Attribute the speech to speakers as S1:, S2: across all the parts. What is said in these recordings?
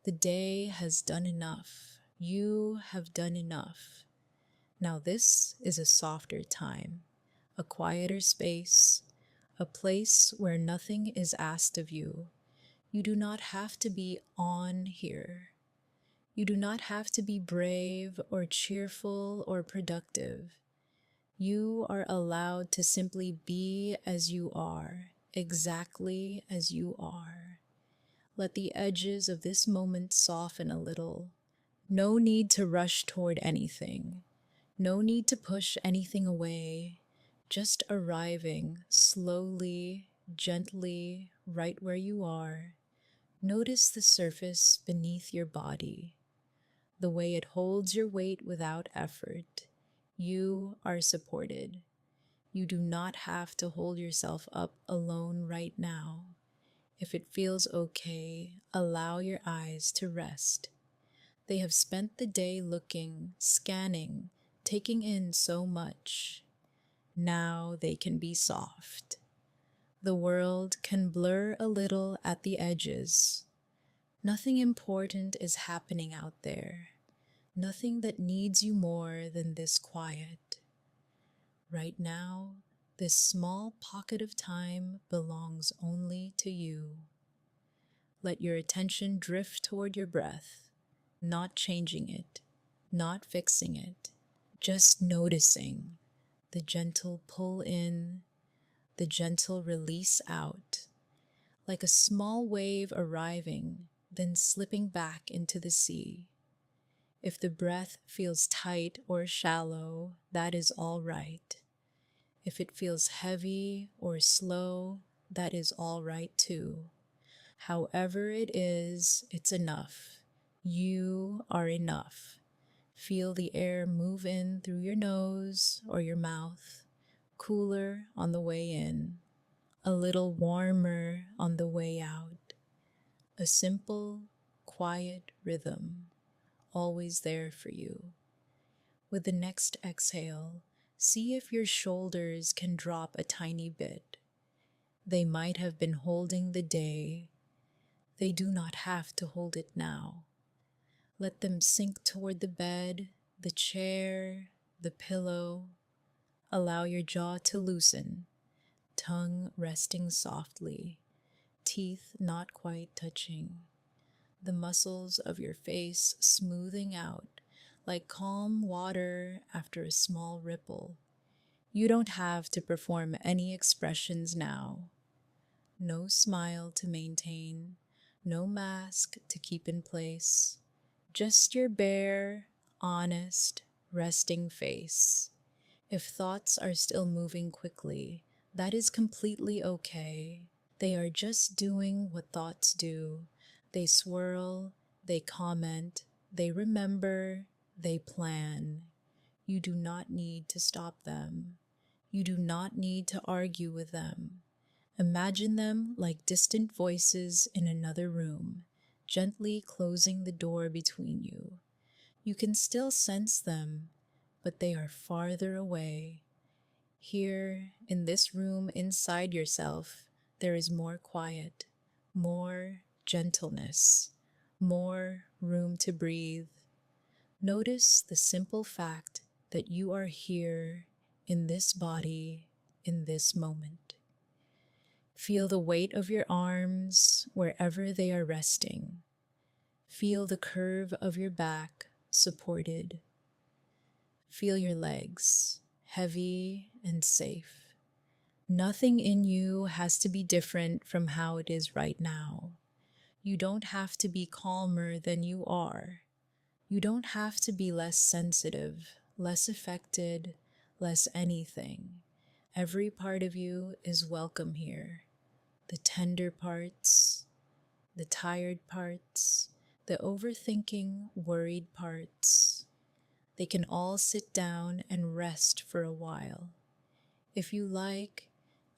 S1: The day has done enough. You have done enough. Now this is a softer time, a quieter space, a place where nothing is asked of you. You do not have to be on here. You do not have to be brave or cheerful or productive. You are allowed to simply be as you are, exactly as you are. Let the edges of this moment soften a little. No need to rush toward anything. No need to push anything away. Just arriving slowly, gently, right where you are. Notice the surface beneath your body, the way it holds your weight without effort. You are supported. You do not have to hold yourself up alone right now. If it feels okay, allow your eyes to rest. They have spent the day looking, scanning, taking in so much. Now they can be soft. The world can blur a little at the edges. Nothing important is happening out there. Nothing that needs you more than this quiet. Right now, this small pocket of time belongs only to you. Let your attention drift toward your breath, not changing it, not fixing it, just noticing the gentle pull in, the gentle release out, like a small wave arriving, then slipping back into the sea. If the breath feels tight or shallow, that is all right. If it feels heavy or slow, that is all right too. However it is, it's enough. You are enough. Feel the air move in through your nose or your mouth, cooler on the way in, a little warmer on the way out. A simple, quiet rhythm, always there for you. With the next exhale, see if your shoulders can drop a tiny bit. They might have been holding the day. They do not have to hold it now. Let them sink toward the bed, the chair, the pillow. Allow your jaw to loosen, tongue resting softly, teeth not quite touching. The muscles of your face smoothing out like calm water after a small ripple. You don't have to perform any expressions now. No smile to maintain, no mask to keep in place. Just your bare, honest, resting face. If thoughts are still moving quickly, that is completely okay. They are just doing what thoughts do. They swirl, they comment, they remember, they plan. You do not need to stop them. You do not need to argue with them. Imagine them like distant voices in another room, gently closing the door between you. You can still sense them, but they are farther away. Here, in this room inside yourself, there is more quiet, more gentleness, more room to breathe. Notice the simple fact that you are here in this body, in this moment. Feel the weight of your arms wherever they are resting. Feel the curve of your back supported. Feel your legs heavy and safe. Nothing in you has to be different from how it is right now. You don't have to be calmer than you are. You don't have to be less sensitive, less affected, less anything. Every part of you is welcome here. The tender parts, the tired parts, the overthinking, worried parts. They can all sit down and rest for a while. If you like,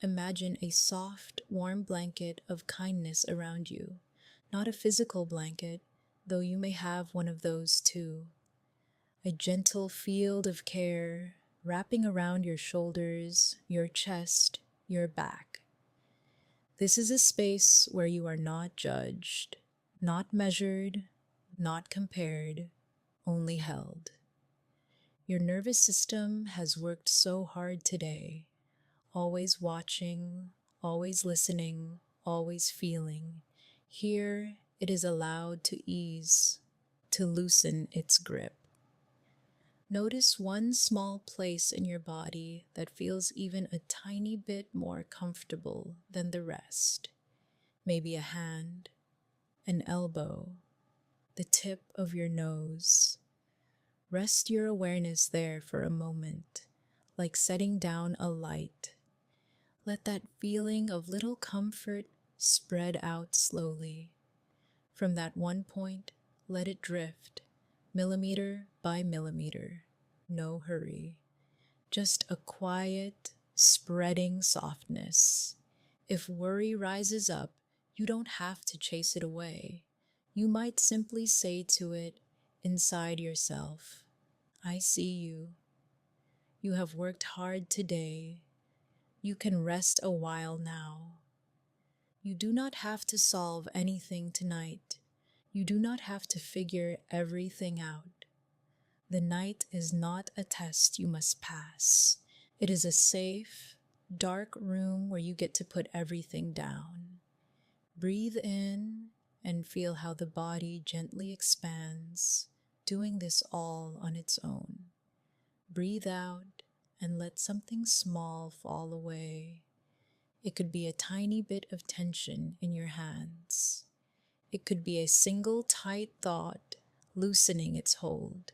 S1: imagine a soft, warm blanket of kindness around you. Not a physical blanket, though you may have one of those too. A gentle field of care wrapping around your shoulders, your chest, your back. This is a space where you are not judged, not measured, not compared, only held. Your nervous system has worked so hard today, always watching, always listening, always feeling. Here it is allowed to ease, to loosen its grip. Notice one small place in your body that feels even a tiny bit more comfortable than the rest. Maybe a hand, an elbow, the tip of your nose. Rest your awareness there for a moment, like setting down a light. Let that feeling of little comfort spread out slowly. From that one point, let it drift, millimeter by millimeter. No hurry. Just a quiet, spreading softness. If worry rises up, you don't have to chase it away. You might simply say to it inside yourself, I see you. You have worked hard today. You can rest a while now. You do not have to solve anything tonight. You do not have to figure everything out. The night is not a test you must pass. It is a safe, dark room where you get to put everything down. Breathe in and feel how the body gently expands, doing this all on its own. Breathe out and let something small fall away. It could be a tiny bit of tension in your hands. It could be a single tight thought loosening its hold.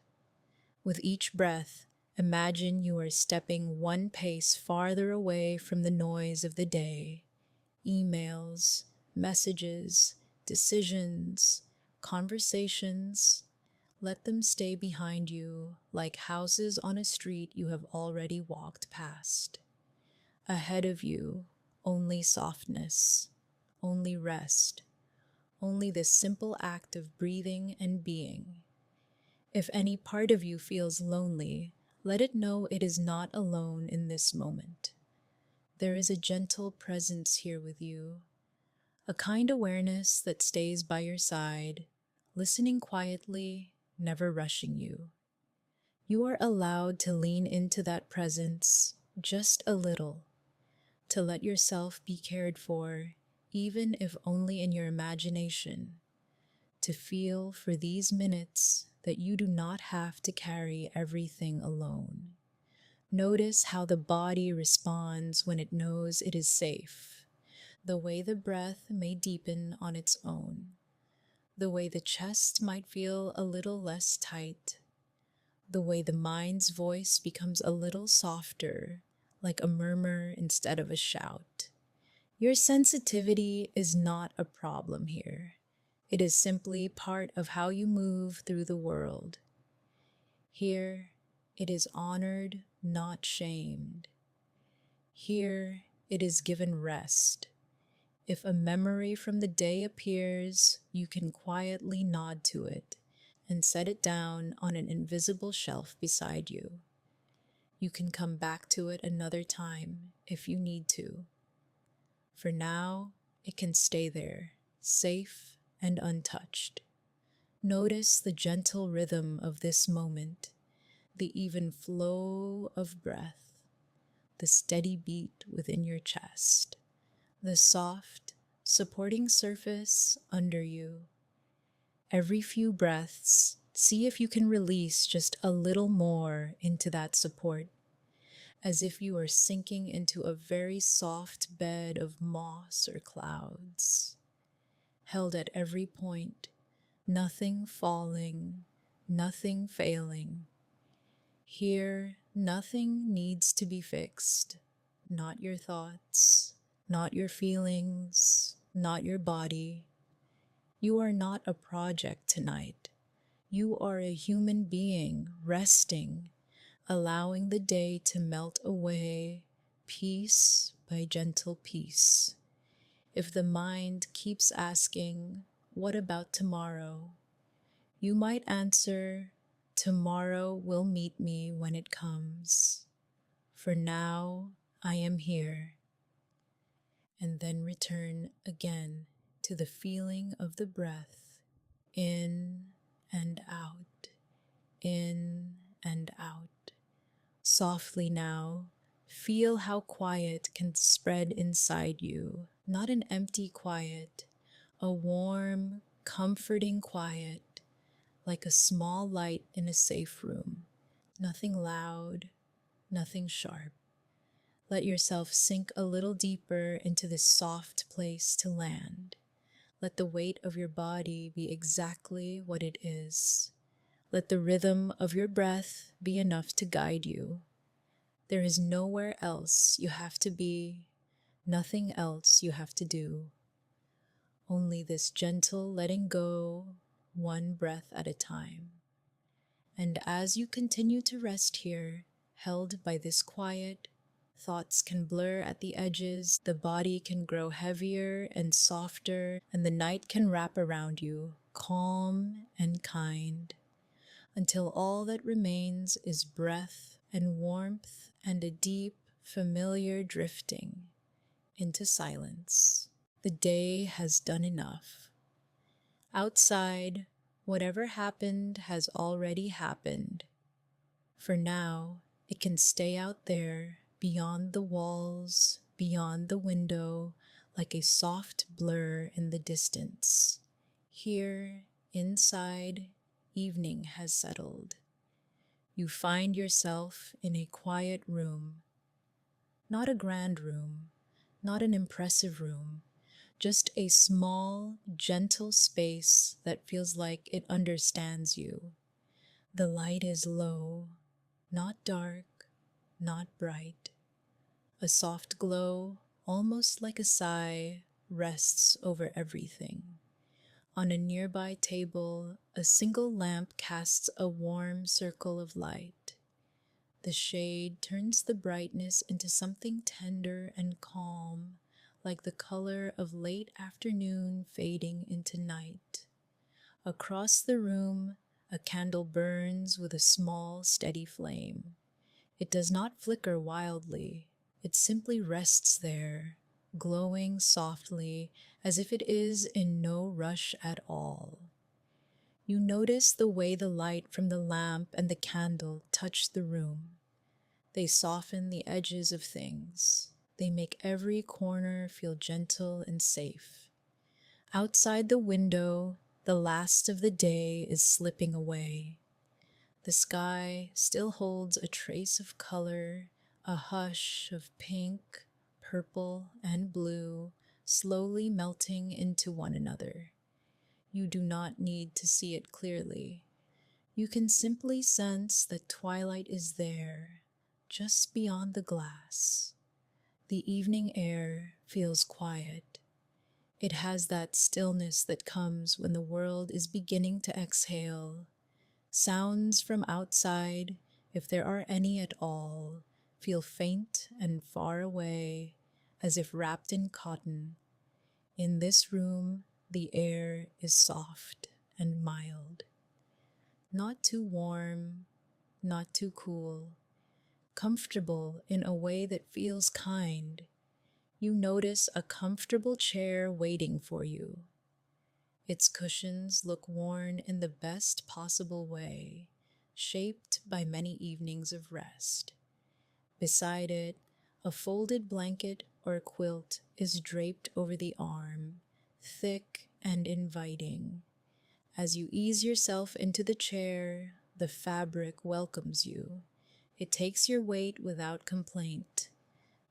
S1: With each breath, imagine you are stepping one pace farther away from the noise of the day. Emails, messages, decisions, conversations. Let them stay behind you like houses on a street you have already walked past. Ahead of you, only softness, only rest, only this simple act of breathing and being. If any part of you feels lonely, let it know it is not alone in this moment. There is a gentle presence here with you, a kind awareness that stays by your side, listening quietly, never rushing you. You are allowed to lean into that presence just a little, to let yourself be cared for, even if only in your imagination, to feel for these minutes that you do not have to carry everything alone. Notice how the body responds when it knows it is safe, the way the breath may deepen on its own, the way the chest might feel a little less tight, the way the mind's voice becomes a little softer, like a murmur instead of a shout. Your sensitivity is not a problem here. It is simply part of how you move through the world. Here, it is honored, not shamed. Here, it is given rest. If a memory from the day appears, you can quietly nod to it and set it down on an invisible shelf beside you. You can come back to it another time if you need to. For now, it can stay there, safe and untouched. Notice the gentle rhythm of this moment, the even flow of breath, the steady beat within your chest, the soft, supporting surface under you. Every few breaths, see if you can release just a little more into that support, as if you are sinking into a very soft bed of moss or clouds. Held at every point, nothing falling, nothing failing. Here, nothing needs to be fixed. Not your thoughts, not your feelings, not your body. You are not a project tonight. You are a human being resting, allowing the day to melt away, piece by gentle piece. If the mind keeps asking, what about tomorrow? You might answer, tomorrow will meet me when it comes. For now, I am here. And then return again to the feeling of the breath, in in and out. Softly now, feel how quiet can spread inside you. Not an empty quiet, a warm, comforting quiet, like a small light in a safe room. Nothing loud, nothing sharp. Let yourself sink a little deeper into this soft place to land. Let the weight of your body be exactly what it is. Let the rhythm of your breath be enough to guide you. There is nowhere else you have to be, nothing else you have to do. Only this gentle letting go, one breath at a time. And as you continue to rest here, held by this quiet, thoughts can blur at the edges, the body can grow heavier and softer, and the night can wrap around you, calm and kind, until all that remains is breath and warmth and a deep, familiar drifting into silence. The day has done enough. Outside, whatever happened has already happened. For now, it can stay out there, beyond the walls, beyond the window, like a soft blur in the distance. Here, inside, evening has settled. You find yourself in a quiet room. Not a grand room, not an impressive room, just a small, gentle space that feels like it understands you. The light is low, not dark, not bright. A soft glow, almost like a sigh, rests over everything. On a nearby table, a single lamp casts a warm circle of light. The shade turns the brightness into something tender and calm, like the color of late afternoon fading into night. Across the room, a candle burns with a small, steady flame. It does not flicker wildly. It simply rests there, glowing softly, as if it is in no rush at all. You notice the way the light from the lamp and the candle touch the room. They soften the edges of things. They make every corner feel gentle and safe. Outside the window, the last of the day is slipping away. The sky still holds a trace of color, a hush of pink, purple, and blue, slowly melting into one another. You do not need to see it clearly. You can simply sense that twilight is there, just beyond the glass. The evening air feels quiet. It has that stillness that comes when the world is beginning to exhale. Sounds from outside, if there are any at all, feel faint and far away, as if wrapped in cotton. In this room, the air is soft and mild. Not too warm, not too cool. Comfortable in a way that feels kind. You notice a comfortable chair waiting for you. Its cushions look worn in the best possible way, shaped by many evenings of rest. Beside it, a folded blanket or quilt is draped over the arm, thick and inviting. As you ease yourself into the chair, the fabric welcomes you. It takes your weight without complaint.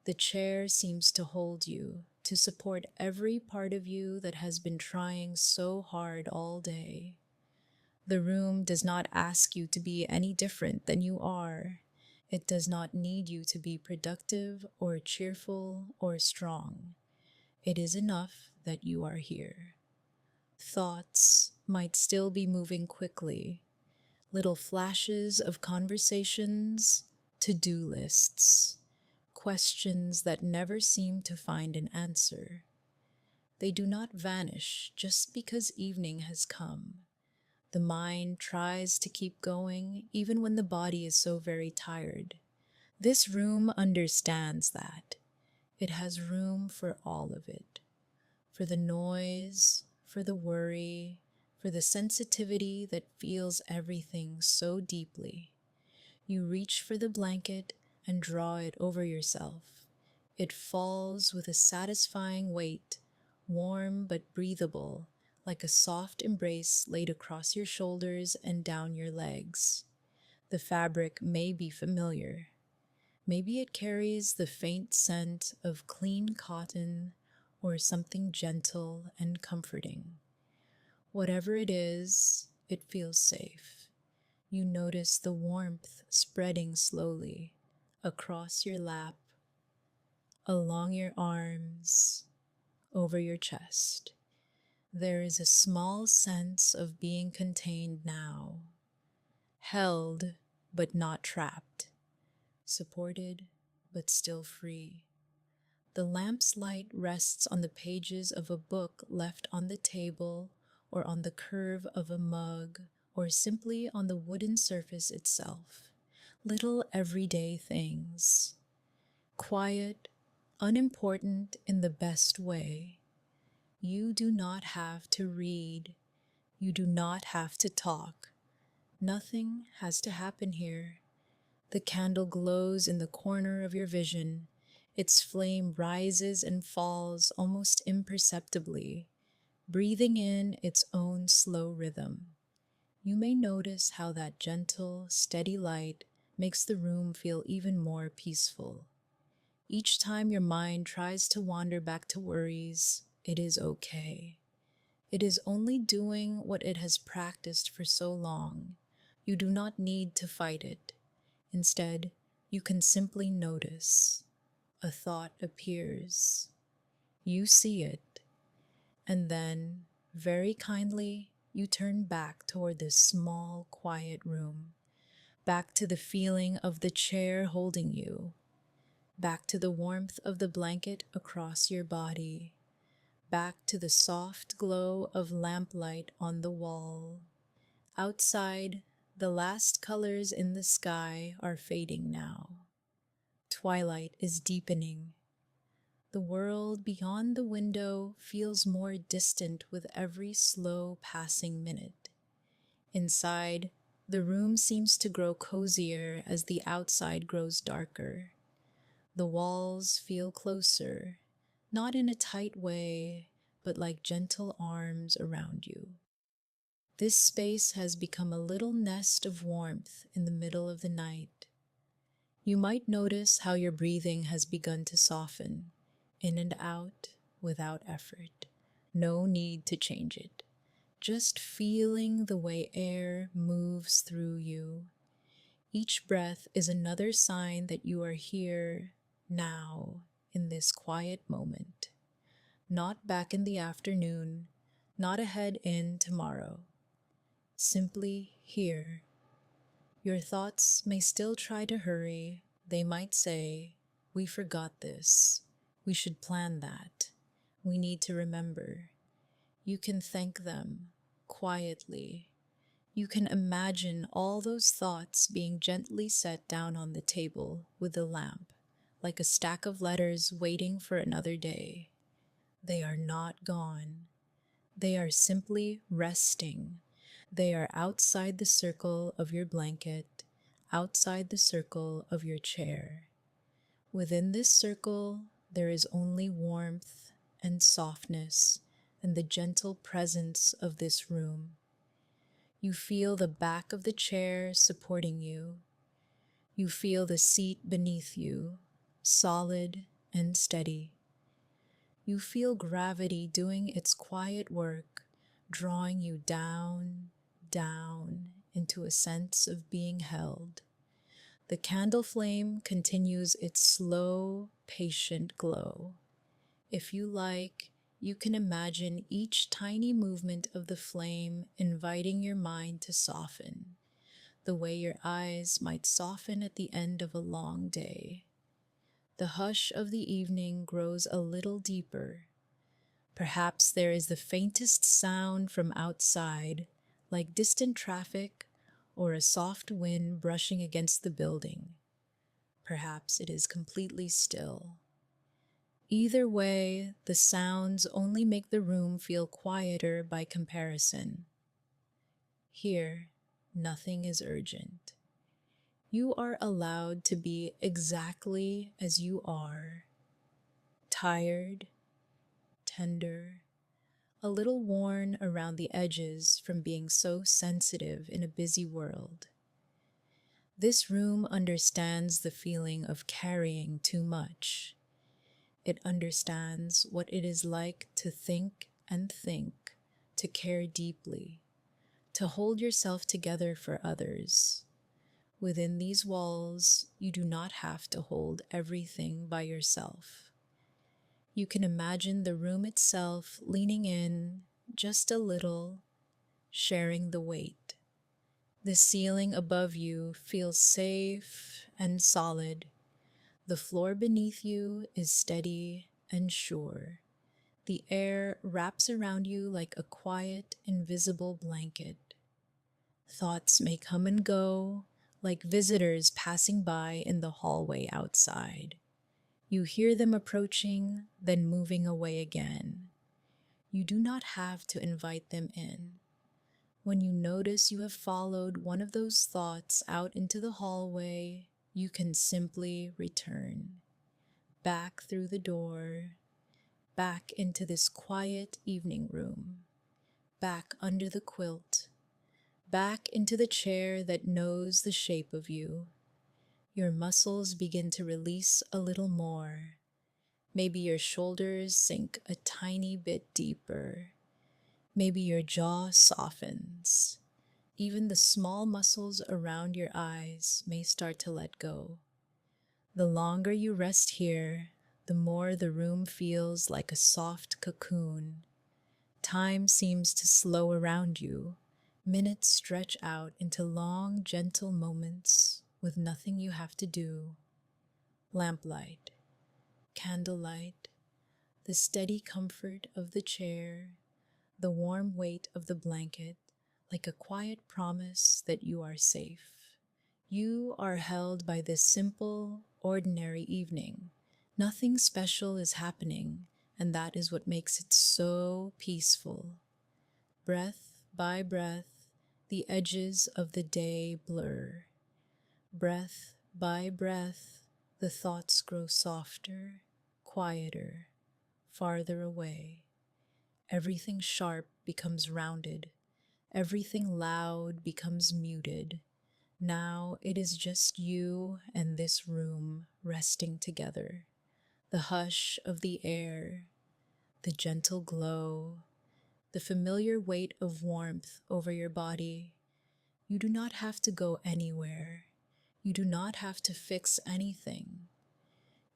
S1: The chair seems to hold you, to support every part of you that has been trying so hard all day. The room does not ask you to be any different than you are. It does not need you to be productive or cheerful or strong. It is enough that you are here. Thoughts might still be moving quickly. Little flashes of conversations, to-do lists, questions that never seem to find an answer. They do not vanish just because evening has come. The mind tries to keep going even when the body is so very tired. This room understands that. It has room for all of it. For the noise, for the worry, for the sensitivity that feels everything so deeply. You reach for the blanket and draw it over yourself. It falls with a satisfying weight, warm but breathable, like a soft embrace laid across your shoulders and down your legs. The fabric may be familiar. Maybe it carries the faint scent of clean cotton or something gentle and comforting. Whatever it is, it feels safe. You notice the warmth spreading slowly across your lap, along your arms, over your chest. There is a small sense of being contained now, held but not trapped, supported but still free. The lamp's light rests on the pages of a book left on the table, or on the curve of a mug, or simply on the wooden surface itself. Little everyday things. Quiet, unimportant in the best way. You do not have to read. You do not have to talk. Nothing has to happen here. The candle glows in the corner of your vision. Its flame rises and falls almost imperceptibly, breathing in its own slow rhythm. You may notice how that gentle, steady light makes the room feel even more peaceful. Each time your mind tries to wander back to worries, it is okay. It is only doing what it has practiced for so long. You do not need to fight it. Instead, you can simply notice. A thought appears. You see it. And then, very kindly, you turn back toward this small, quiet room. Back to the feeling of the chair holding you. Back to the warmth of the blanket across your body. Back to the soft glow of lamplight on the wall. Outside, the last colors in the sky are fading now. Twilight is deepening. The world beyond the window feels more distant with every slow passing minute. Inside, the room seems to grow cozier as the outside grows darker. The walls feel closer, not in a tight way, but like gentle arms around you. This space has become a little nest of warmth in the middle of the night. You might notice how your breathing has begun to soften, in and out, without effort. No need to change it. Just feeling the way air moves through you. Each breath is another sign that you are here, now, in this quiet moment. Not back in the afternoon, not ahead in tomorrow. Simply here. Your thoughts may still try to hurry. They might say, "We forgot this. We should plan that. We need to remember." You can thank them quietly. You can imagine all those thoughts being gently set down on the table with the lamp, like a stack of letters waiting for another day. They are not gone. They are simply resting. They are outside the circle of your blanket, outside the circle of your chair. Within this circle, there is only warmth and softness and the gentle presence of this room. You feel the back of the chair supporting you. You feel the seat beneath you, solid and steady. You feel gravity doing its quiet work, drawing you down, down into a sense of being held. The candle flame continues its slow, patient glow. If you like, you can imagine each tiny movement of the flame inviting your mind to soften, the way your eyes might soften at the end of a long day. The hush of the evening grows a little deeper. Perhaps there is the faintest sound from outside, like distant traffic or a soft wind brushing against the building. Perhaps it is completely still. Either way, the sounds only make the room feel quieter by comparison. Here, nothing is urgent. You are allowed to be exactly as you are, tired, tender, a little worn around the edges from being so sensitive in a busy world. This room understands the feeling of carrying too much. It understands what it is like to think and think, to care deeply, to hold yourself together for others. Within these walls, you do not have to hold everything by yourself. You can imagine the room itself leaning in just a little, sharing the weight. The ceiling above you feels safe and solid. The floor beneath you is steady and sure. The air wraps around you like a quiet, invisible blanket. Thoughts may come and go, like visitors passing by in the hallway outside. You hear them approaching, then moving away again. You do not have to invite them in. When you notice you have followed one of those thoughts out into the hallway, you can simply return. Back through the door, back into this quiet evening room, back under the quilt, back into the chair that knows the shape of you. Your muscles begin to release a little more. Maybe your shoulders sink a tiny bit deeper. Maybe your jaw softens. Even the small muscles around your eyes may start to let go. The longer you rest here, the more the room feels like a soft cocoon. Time seems to slow around you. Minutes stretch out into long, gentle moments with nothing you have to do. Lamplight, candlelight, the steady comfort of the chair, the warm weight of the blanket, like a quiet promise that you are safe. You are held by this simple, ordinary evening. Nothing special is happening, and that is what makes it so peaceful. Breath by breath, the edges of the day blur. Breath by breath, the thoughts grow softer, quieter, farther away. Everything sharp becomes rounded. Everything loud becomes muted. Now it is just you and this room resting together. The hush of the air, the gentle glow, the familiar weight of warmth over your body. You do not have to go anywhere. You do not have to fix anything.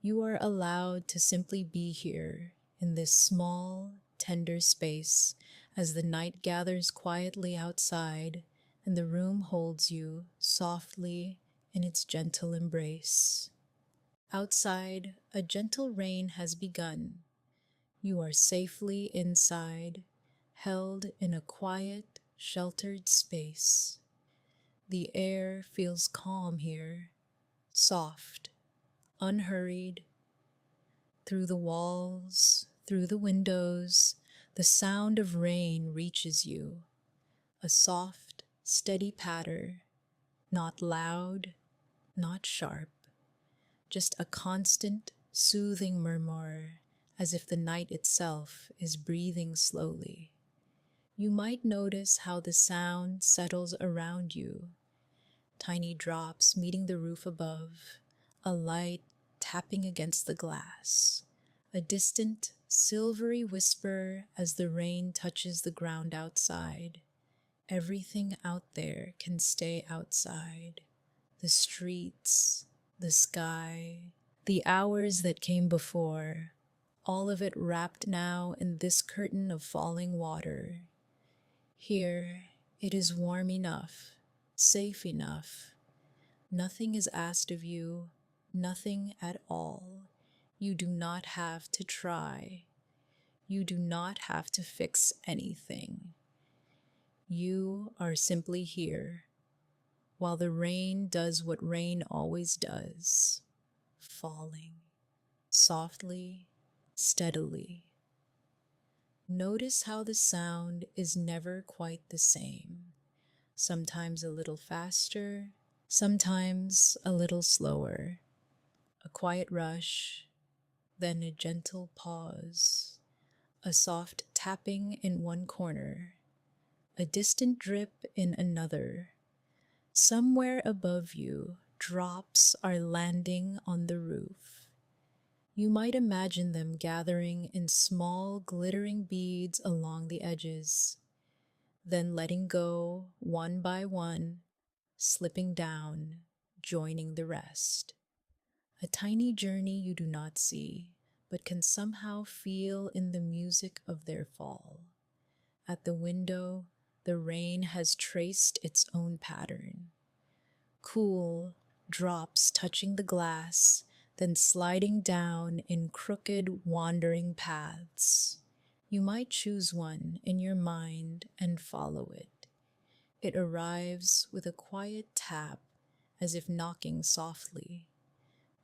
S1: You are allowed to simply be here in this small, tender space as the night gathers quietly outside and the room holds you softly in its gentle embrace. Outside, a gentle rain has begun. You are safely inside, held in a quiet, sheltered space. The air feels calm here, soft, unhurried. Through the walls, through the windows, the sound of rain reaches you. A soft, steady patter, not loud, not sharp, just a constant, soothing murmur, as if the night itself is breathing slowly. You might notice how the sound settles around you. Tiny drops meeting the roof above, a light tapping against the glass, a distant, silvery whisper as the rain touches the ground outside. Everything out there can stay outside. The streets, the sky, the hours that came before, all of it wrapped now in this curtain of falling water. Here, it is warm enough, safe enough. Nothing is asked of you, nothing at all. You do not have to try. You do not have to fix anything. You are simply here, while the rain does what rain always does, falling, softly, steadily. Notice how the sound is never quite the same. sometimes a little faster, sometimes a little slower. A quiet rush, then a gentle pause, a soft tapping in one corner, a distant drip in another. Somewhere above you, drops are landing on the roof. You might imagine them gathering in small, glittering beads along the edges, then letting go one by one, slipping down, joining the rest. A tiny journey you do not see, but can somehow feel in the music of their fall. At the window, the rain has traced its own pattern. Cool drops touching the glass, then sliding down in crooked, wandering paths. You might choose one in your mind and follow it. It arrives with a quiet tap, as if knocking softly.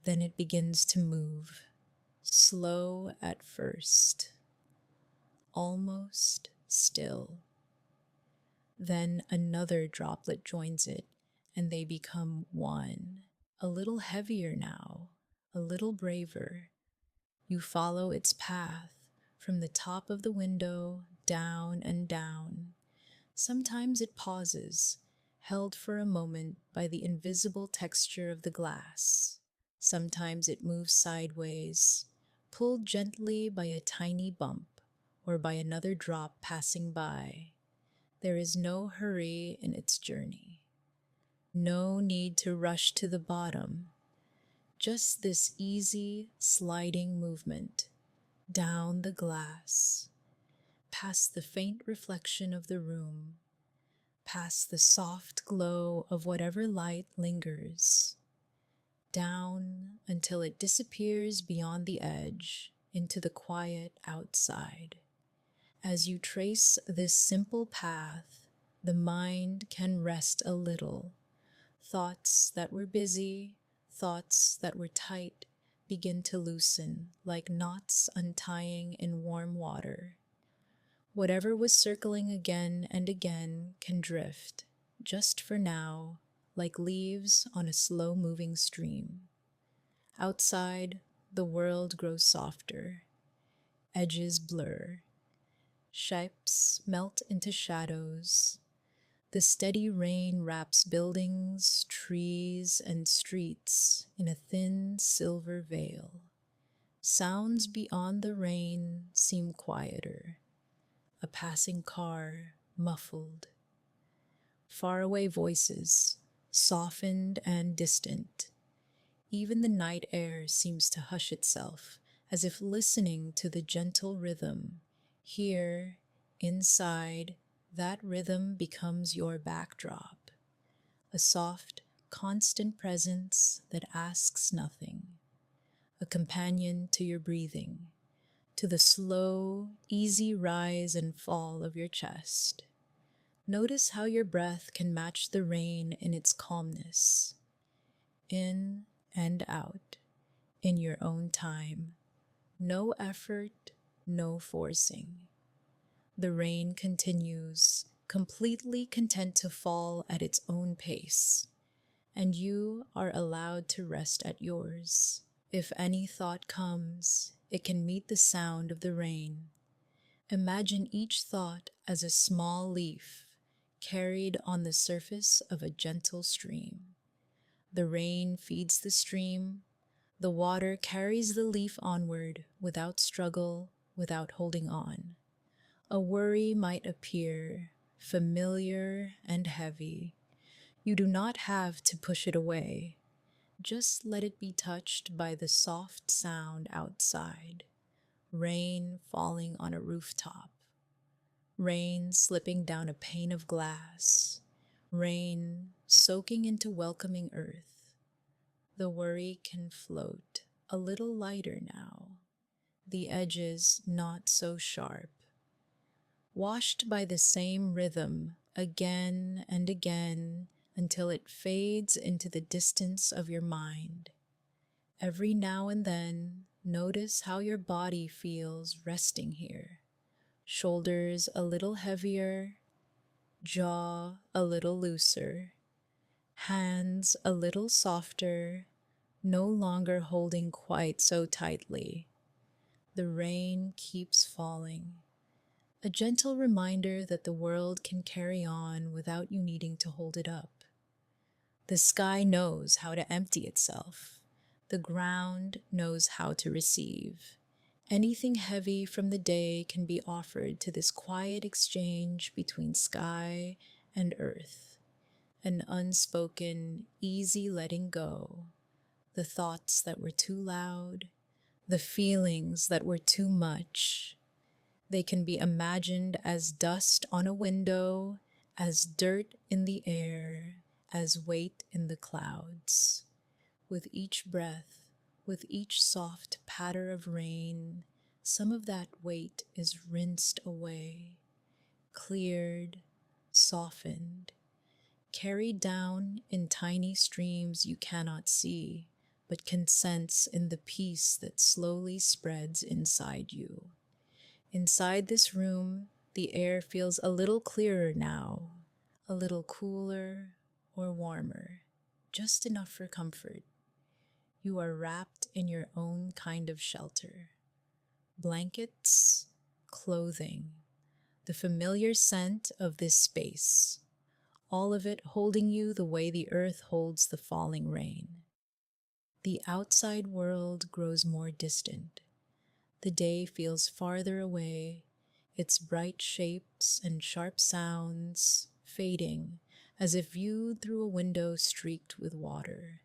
S1: Then it begins to move, slow at first, almost still. Then another droplet joins it, and they become one. A little heavier now, a little braver. You follow its path from the top of the window down and down. Sometimes it pauses, held for a moment by the invisible texture of the glass. Sometimes it moves sideways, pulled gently by a tiny bump or by another drop passing by. There is no hurry in its journey. No need to rush to the bottom. Just this easy, sliding movement down the glass, past the faint reflection of the room, past the soft glow of whatever light lingers, down until it disappears beyond the edge into the quiet outside. As you trace this simple path, the mind can rest a little. Thoughts that were busy, thoughts that were tight, begin to loosen like knots untying in warm water. Whatever was circling again and again can drift, just for now, like leaves on a slow-moving stream. Outside, the world grows softer. Edges blur. Shapes melt into shadows. The steady rain wraps buildings, trees, and streets in a thin silver veil. Sounds beyond the rain seem quieter. A passing car, muffled. Faraway voices, softened and distant. Even the night air seems to hush itself, as if listening to the gentle rhythm. Here, inside, that rhythm becomes your backdrop, a soft, constant presence that asks nothing, a companion to your breathing, to the slow, easy rise and fall of your chest. Notice how your breath can match the rain in its calmness, in and out, in your own time. No effort, no forcing. The rain continues, completely content to fall at its own pace, and you are allowed to rest at yours. If any thought comes, it can meet the sound of the rain. Imagine each thought as a small leaf carried on the surface of a gentle stream. The rain feeds the stream. The water carries the leaf onward without struggle, without holding on. A worry might appear, familiar and heavy. You do not have to push it away. Just let it be touched by the soft sound outside. Rain falling on a rooftop. Rain slipping down a pane of glass. Rain soaking into welcoming earth. The worry can float a little lighter now. The edges not so sharp. Washed by the same rhythm again and again until it fades into the distance of your mind. Every now and then, notice how your body feels resting here. Shoulders a little heavier, jaw a little looser, hands a little softer, no longer holding quite so tightly. The rain keeps falling, a gentle reminder that the world can carry on without you needing to hold it up. The sky knows how to empty itself. The ground knows how to receive. Anything heavy from the day can be offered to this quiet exchange between sky and earth, an unspoken, easy letting go. The thoughts that were too loud, the feelings that were too much. They can be imagined as dust on a window, as dirt in the air, as weight in the clouds. With each breath, with each soft patter of rain, some of that weight is rinsed away, cleared, softened, carried down in tiny streams you cannot see, but can sense in the peace that slowly spreads inside you. Inside this room, the air feels a little clearer now, a little cooler or warmer, just enough for comfort. You are wrapped in your own kind of shelter. Blankets, clothing, the familiar scent of this space, all of it holding you the way the earth holds the falling rain. The outside world grows more distant. The day feels farther away, its bright shapes and sharp sounds fading as if viewed through a window streaked with water.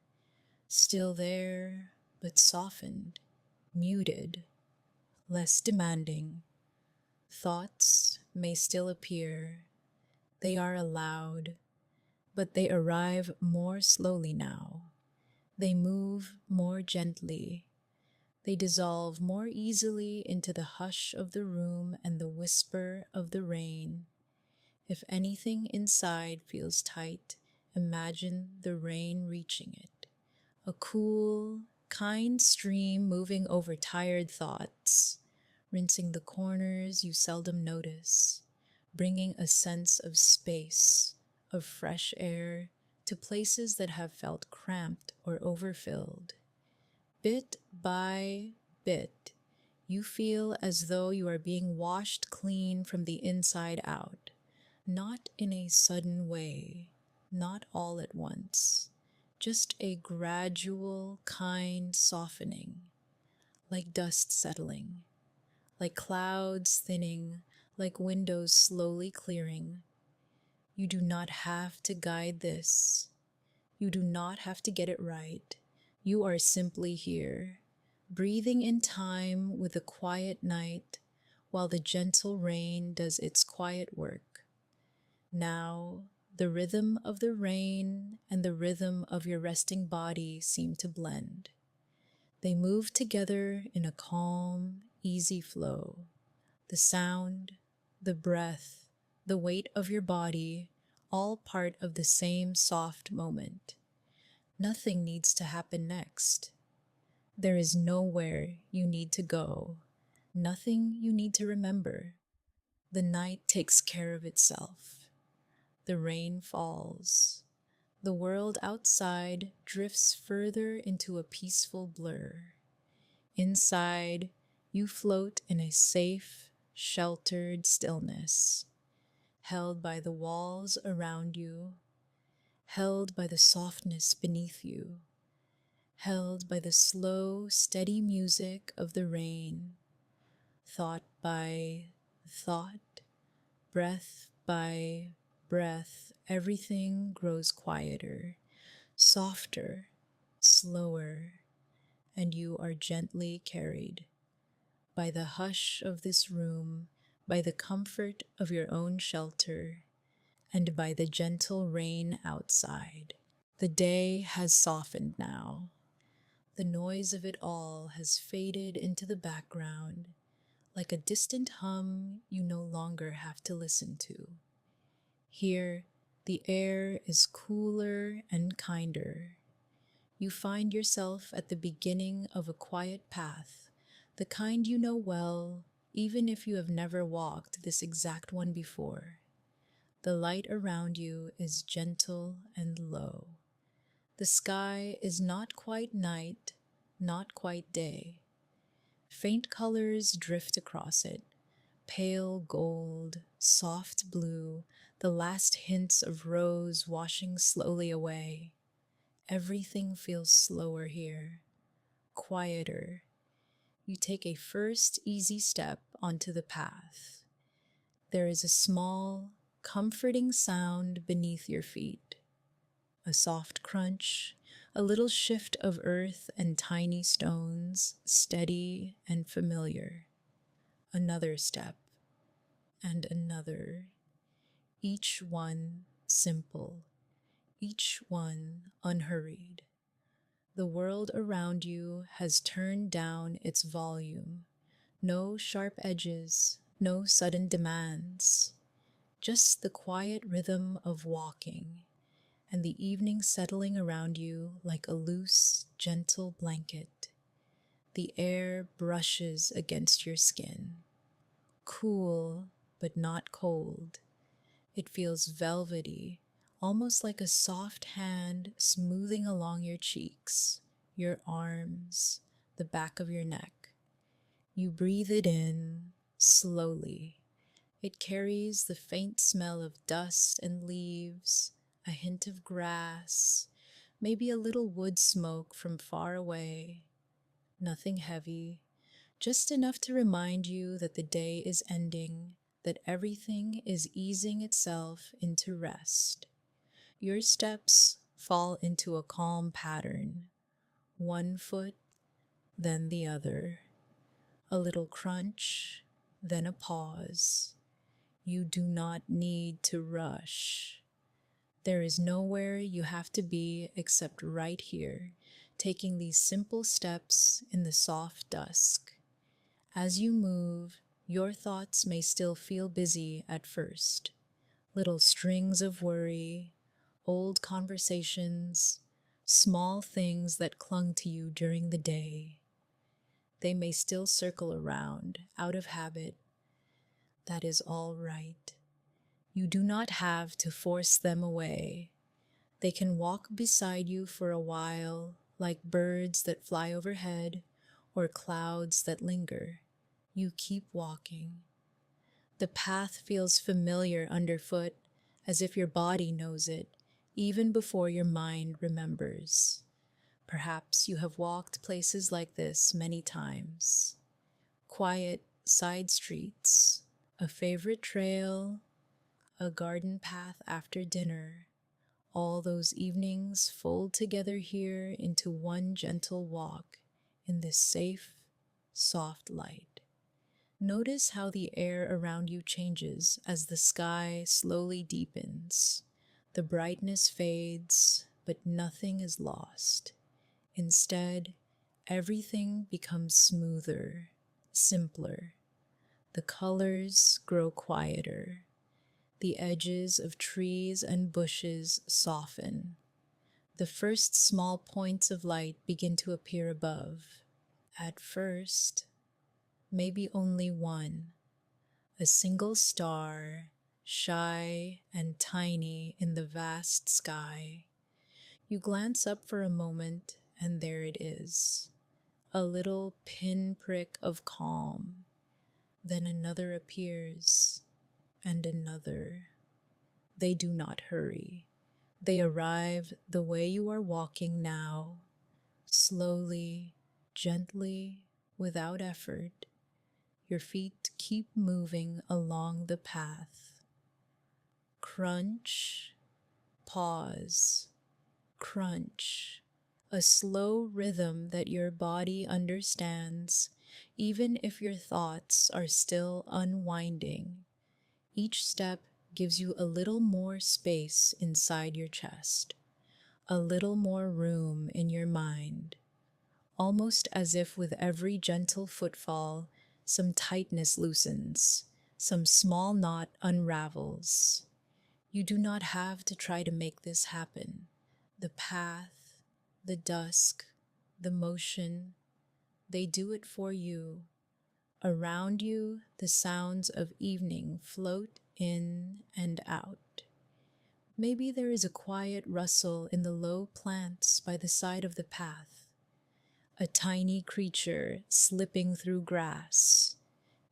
S1: Still there, but softened, muted, less demanding. Thoughts may still appear. They are allowed, but they arrive more slowly now. They move more gently. They dissolve more easily into the hush of the room and the whisper of the rain. If anything inside feels tight, imagine the rain reaching it. A cool, kind stream moving over tired thoughts, rinsing the corners you seldom notice, bringing a sense of space, of fresh air to places that have felt cramped or overfilled. Bit by bit, you feel as though you are being washed clean from the inside out, not in a sudden way, not all at once, just a gradual, kind softening, like dust settling, like clouds thinning, like windows slowly clearing. You do not have to guide this. You do not have to get it right. You are simply here, breathing in time with the quiet night while the gentle rain does its quiet work. Now, the rhythm of the rain and the rhythm of your resting body seem to blend. They move together in a calm, easy flow. The sound, the breath, the weight of your body, all part of the same soft moment. Nothing needs to happen next. There is nowhere you need to go, nothing you need to remember. The night takes care of itself. The rain falls. The world outside drifts further into a peaceful blur. Inside, you float in a safe, sheltered stillness, held by the walls around you, held by the softness beneath you, held by the slow, steady music of the rain, thought by thought, breath by breath, everything grows quieter, softer, slower, and you are gently carried by the hush of this room, by the comfort of your own shelter, and by the gentle rain outside. The day has softened now. The noise of it all has faded into the background, like a distant hum you no longer have to listen to. Here, the air is cooler and kinder. You find yourself at the beginning of a quiet path, the kind you know well, even if you have never walked this exact one before. The light around you is gentle and low. The sky is not quite night, not quite day. Faint colors drift across it, pale gold, soft blue, the last hints of rose washing slowly away. Everything feels slower here, quieter. You take a first easy step onto the path. There is a small, comforting sound beneath your feet. A soft crunch, a little shift of earth and tiny stones, steady and familiar. Another step, and another, each one simple, each one unhurried. The world around you has turned down its volume. No sharp edges, no sudden demands, just the quiet rhythm of walking, and the evening settling around you like a loose, gentle blanket. The air brushes against your skin, cool but not cold. It feels velvety, almost like a soft hand smoothing along your cheeks, your arms, the back of your neck. You breathe it in slowly. It carries the faint smell of dust and leaves, a hint of grass, maybe a little wood smoke from far away. Nothing heavy, just enough to remind you that the day is ending, that everything is easing itself into rest. Your steps fall into a calm pattern, one foot, then the other. A little crunch, then a pause. You do not need to rush. There is nowhere you have to be except right here, taking these simple steps in the soft dusk. As you move, your thoughts may still feel busy at first. Little strings of worry, old conversations, small things that clung to you during the day. They may still circle around, out of habit. That is all right. You do not have to force them away. They can walk beside you for a while, like birds that fly overhead or clouds that linger. You keep walking. The path feels familiar underfoot, as if your body knows it, even before your mind remembers. Perhaps you have walked places like this many times. Quiet side streets, a favorite trail, a garden path after dinner. All those evenings fold together here into one gentle walk in this safe, soft light. Notice how the air around you changes as the sky slowly deepens. The brightness fades, but nothing is lost. Instead, everything becomes smoother, simpler. The colors grow quieter. The edges of trees and bushes soften. The first small points of light begin to appear above. At first, maybe only one, a single star, shy and tiny in the vast sky. You glance up for a moment, and there it is, a little pinprick of calm. Then another appears, and another. They do not hurry. They arrive the way you are walking now, slowly, gently, without effort. Your feet keep moving along the path. Crunch, pause, crunch. A slow rhythm that your body understands, even if your thoughts are still unwinding. Each step gives you a little more space inside your chest, a little more room in your mind, almost as if with every gentle footfall, some tightness loosens, some small knot unravels. You do not have to try to make this happen. The path, the dusk, the motion, they do it for you. Around you, the sounds of evening float in and out. Maybe there is a quiet rustle in the low plants by the side of the path, a tiny creature slipping through grass,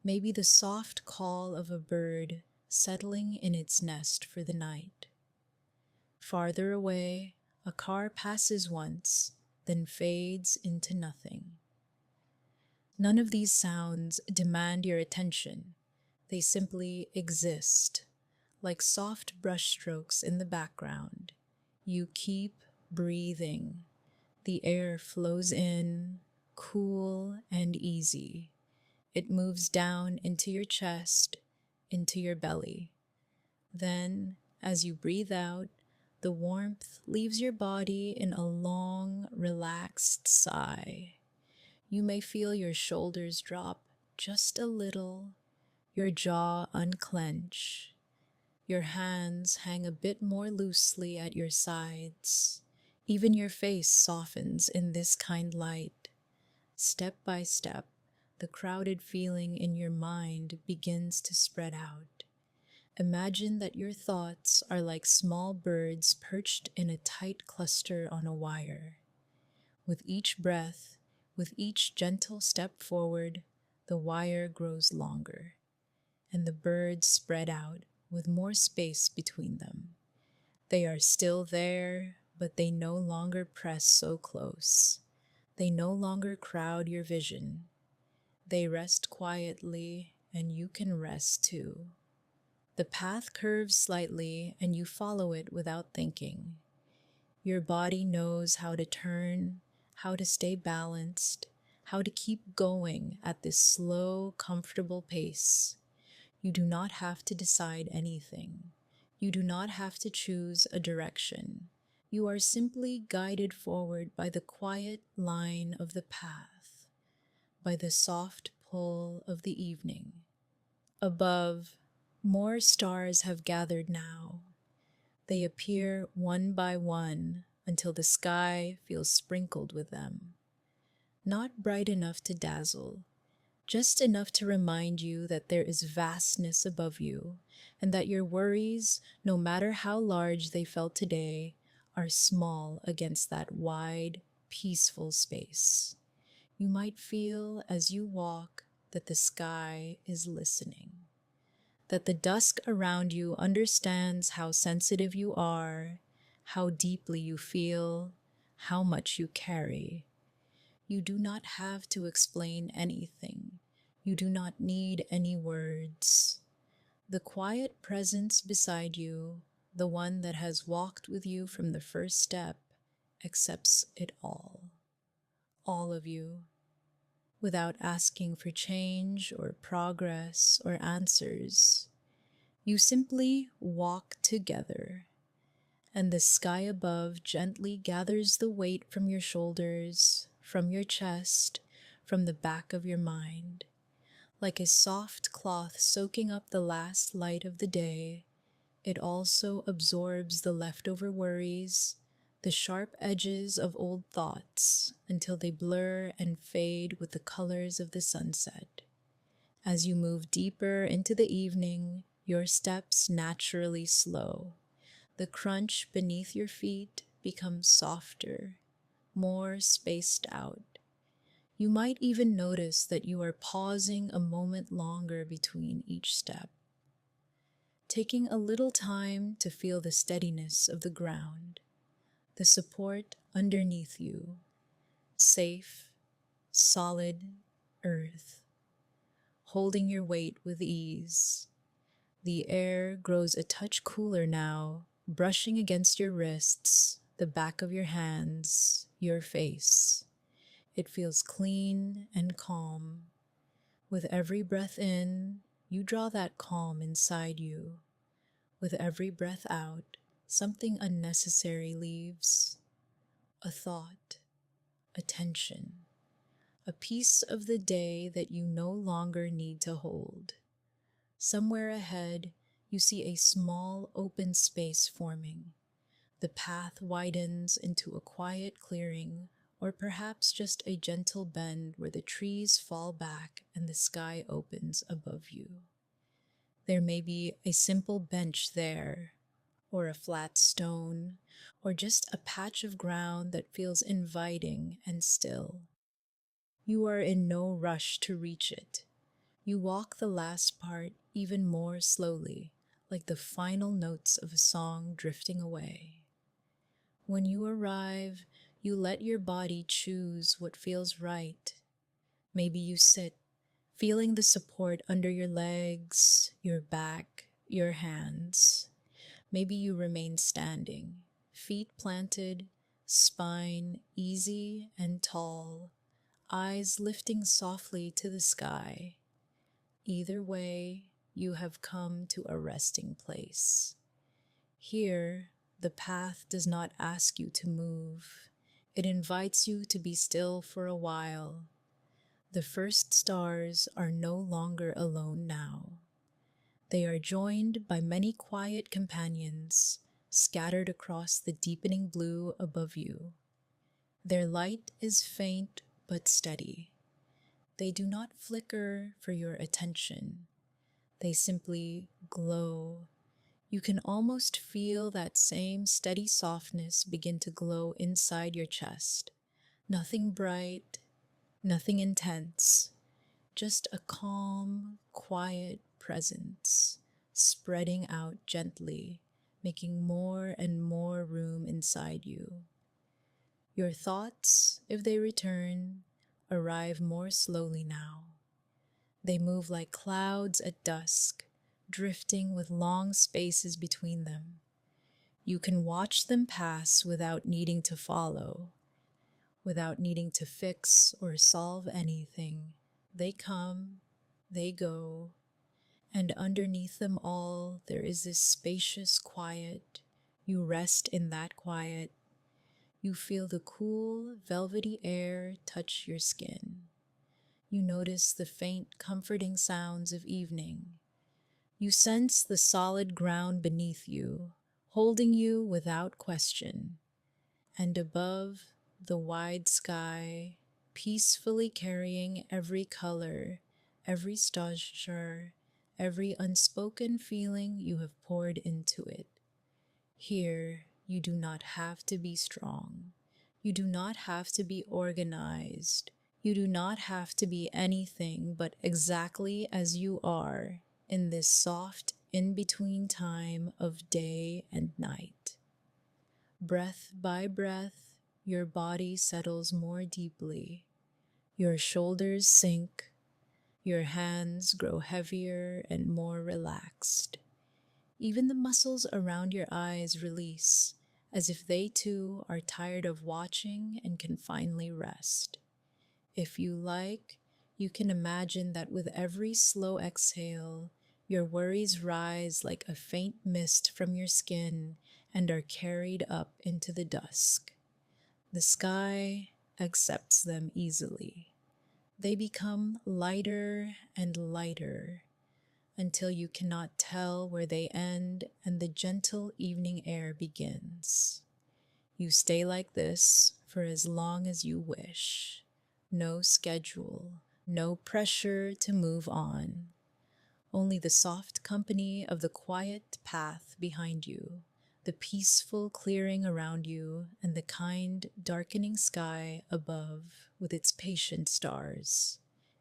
S1: maybe the soft call of a bird settling in its nest for the night. Farther away, a car passes once, then fades into nothing. None of these sounds demand your attention. They simply exist, like soft brushstrokes in the background. You keep breathing. The air flows in, cool and easy. It moves down into your chest, into your belly. Then, as you breathe out, the warmth leaves your body in a long, relaxed sigh. You may feel your shoulders drop just a little, your jaw unclench. Your hands hang a bit more loosely at your sides. Even your face softens in this kind light. Step by step, the crowded feeling in your mind begins to spread out. Imagine that your thoughts are like small birds perched in a tight cluster on a wire. With each breath, with each gentle step forward, the wire grows longer, and the birds spread out with more space between them. They are still there, but they no longer press so close. They no longer crowd your vision. They rest quietly, and you can rest too. The path curves slightly, and you follow it without thinking. Your body knows how to turn, how to stay balanced, how to keep going at this slow, comfortable pace. You do not have to decide anything. You do not have to choose a direction. You are simply guided forward by the quiet line of the path, by the soft pull of the evening. Above, more stars have gathered now. They appear one by one until the sky feels sprinkled with them. Not bright enough to dazzle, just enough to remind you that there is vastness above you, and that your worries, no matter how large they felt today, are small against that wide, peaceful space. You might feel as you walk that the sky is listening, that the dusk around you understands how sensitive you are, how deeply you feel, how much you carry. You do not have to explain anything. You do not need any words. The quiet presence beside you, the one that has walked with you from the first step, accepts it all of you, without asking for change or progress or answers. You simply walk together, and the sky above gently gathers the weight from your shoulders, from your chest, from the back of your mind. Like a soft cloth soaking up the last light of the day, it also absorbs the leftover worries, the sharp edges of old thoughts, until they blur and fade with the colors of the sunset. As you move deeper into the evening, your steps naturally slow. The crunch beneath your feet becomes softer, more spaced out. You might even notice that you are pausing a moment longer between each step, taking a little time to feel the steadiness of the ground, the support underneath you, safe, solid earth, holding your weight with ease. The air grows a touch cooler now, brushing against your wrists, the back of your hands, your face. It feels clean and calm. With every breath in, you draw that calm inside you. With every breath out, something unnecessary leaves. A thought, a tension, a piece of the day that you no longer need to hold. Somewhere ahead, you see a small open space forming. The path widens into a quiet clearing, or perhaps just a gentle bend where the trees fall back and the sky opens above you. There may be a simple bench there, or a flat stone, or just a patch of ground that feels inviting and still. You are in no rush to reach it. You walk the last part even more slowly, like the final notes of a song drifting away. When you arrive, you let your body choose what feels right. Maybe you sit, feeling the support under your legs, your back, your hands. Maybe you remain standing, feet planted, spine easy and tall, eyes lifting softly to the sky. Either way, you have come to a resting place. Here, the path does not ask you to move. It invites you to be still for a while. The first stars are no longer alone now. They are joined by many quiet companions scattered across the deepening blue above you. Their light is faint but steady. They do not flicker for your attention. They simply glow. You can almost feel that same steady softness begin to glow inside your chest. Nothing bright, nothing intense, just a calm, quiet presence, spreading out gently, making more and more room inside you. Your thoughts, if they return, arrive more slowly now. They move like clouds at dusk, drifting with long spaces between them. You can watch them pass without needing to follow, without needing to fix or solve anything. They come, they go, and underneath them all there is this spacious quiet. You rest in that quiet. You feel the cool, velvety air touch your skin. You notice the faint, comforting sounds of evening. You sense the solid ground beneath you, holding you without question. And above, the wide sky, peacefully carrying every color, every star, every unspoken feeling you have poured into it. Here, you do not have to be strong. You do not have to be organized. You do not have to be anything but exactly as you are in this soft in-between time of day and night. Breath by breath, your body settles more deeply. Your shoulders sink. Your hands grow heavier and more relaxed. Even the muscles around your eyes release, as if they too are tired of watching and can finally rest. If you like, you can imagine that with every slow exhale, your worries rise like a faint mist from your skin and are carried up into the dusk. The sky accepts them easily. They become lighter and lighter until you cannot tell where they end and the gentle evening air begins. You stay like this for as long as you wish. No schedule, no pressure to move on. Only the soft company of the quiet path behind you, the peaceful clearing around you, and the kind, darkening sky above with its patient stars.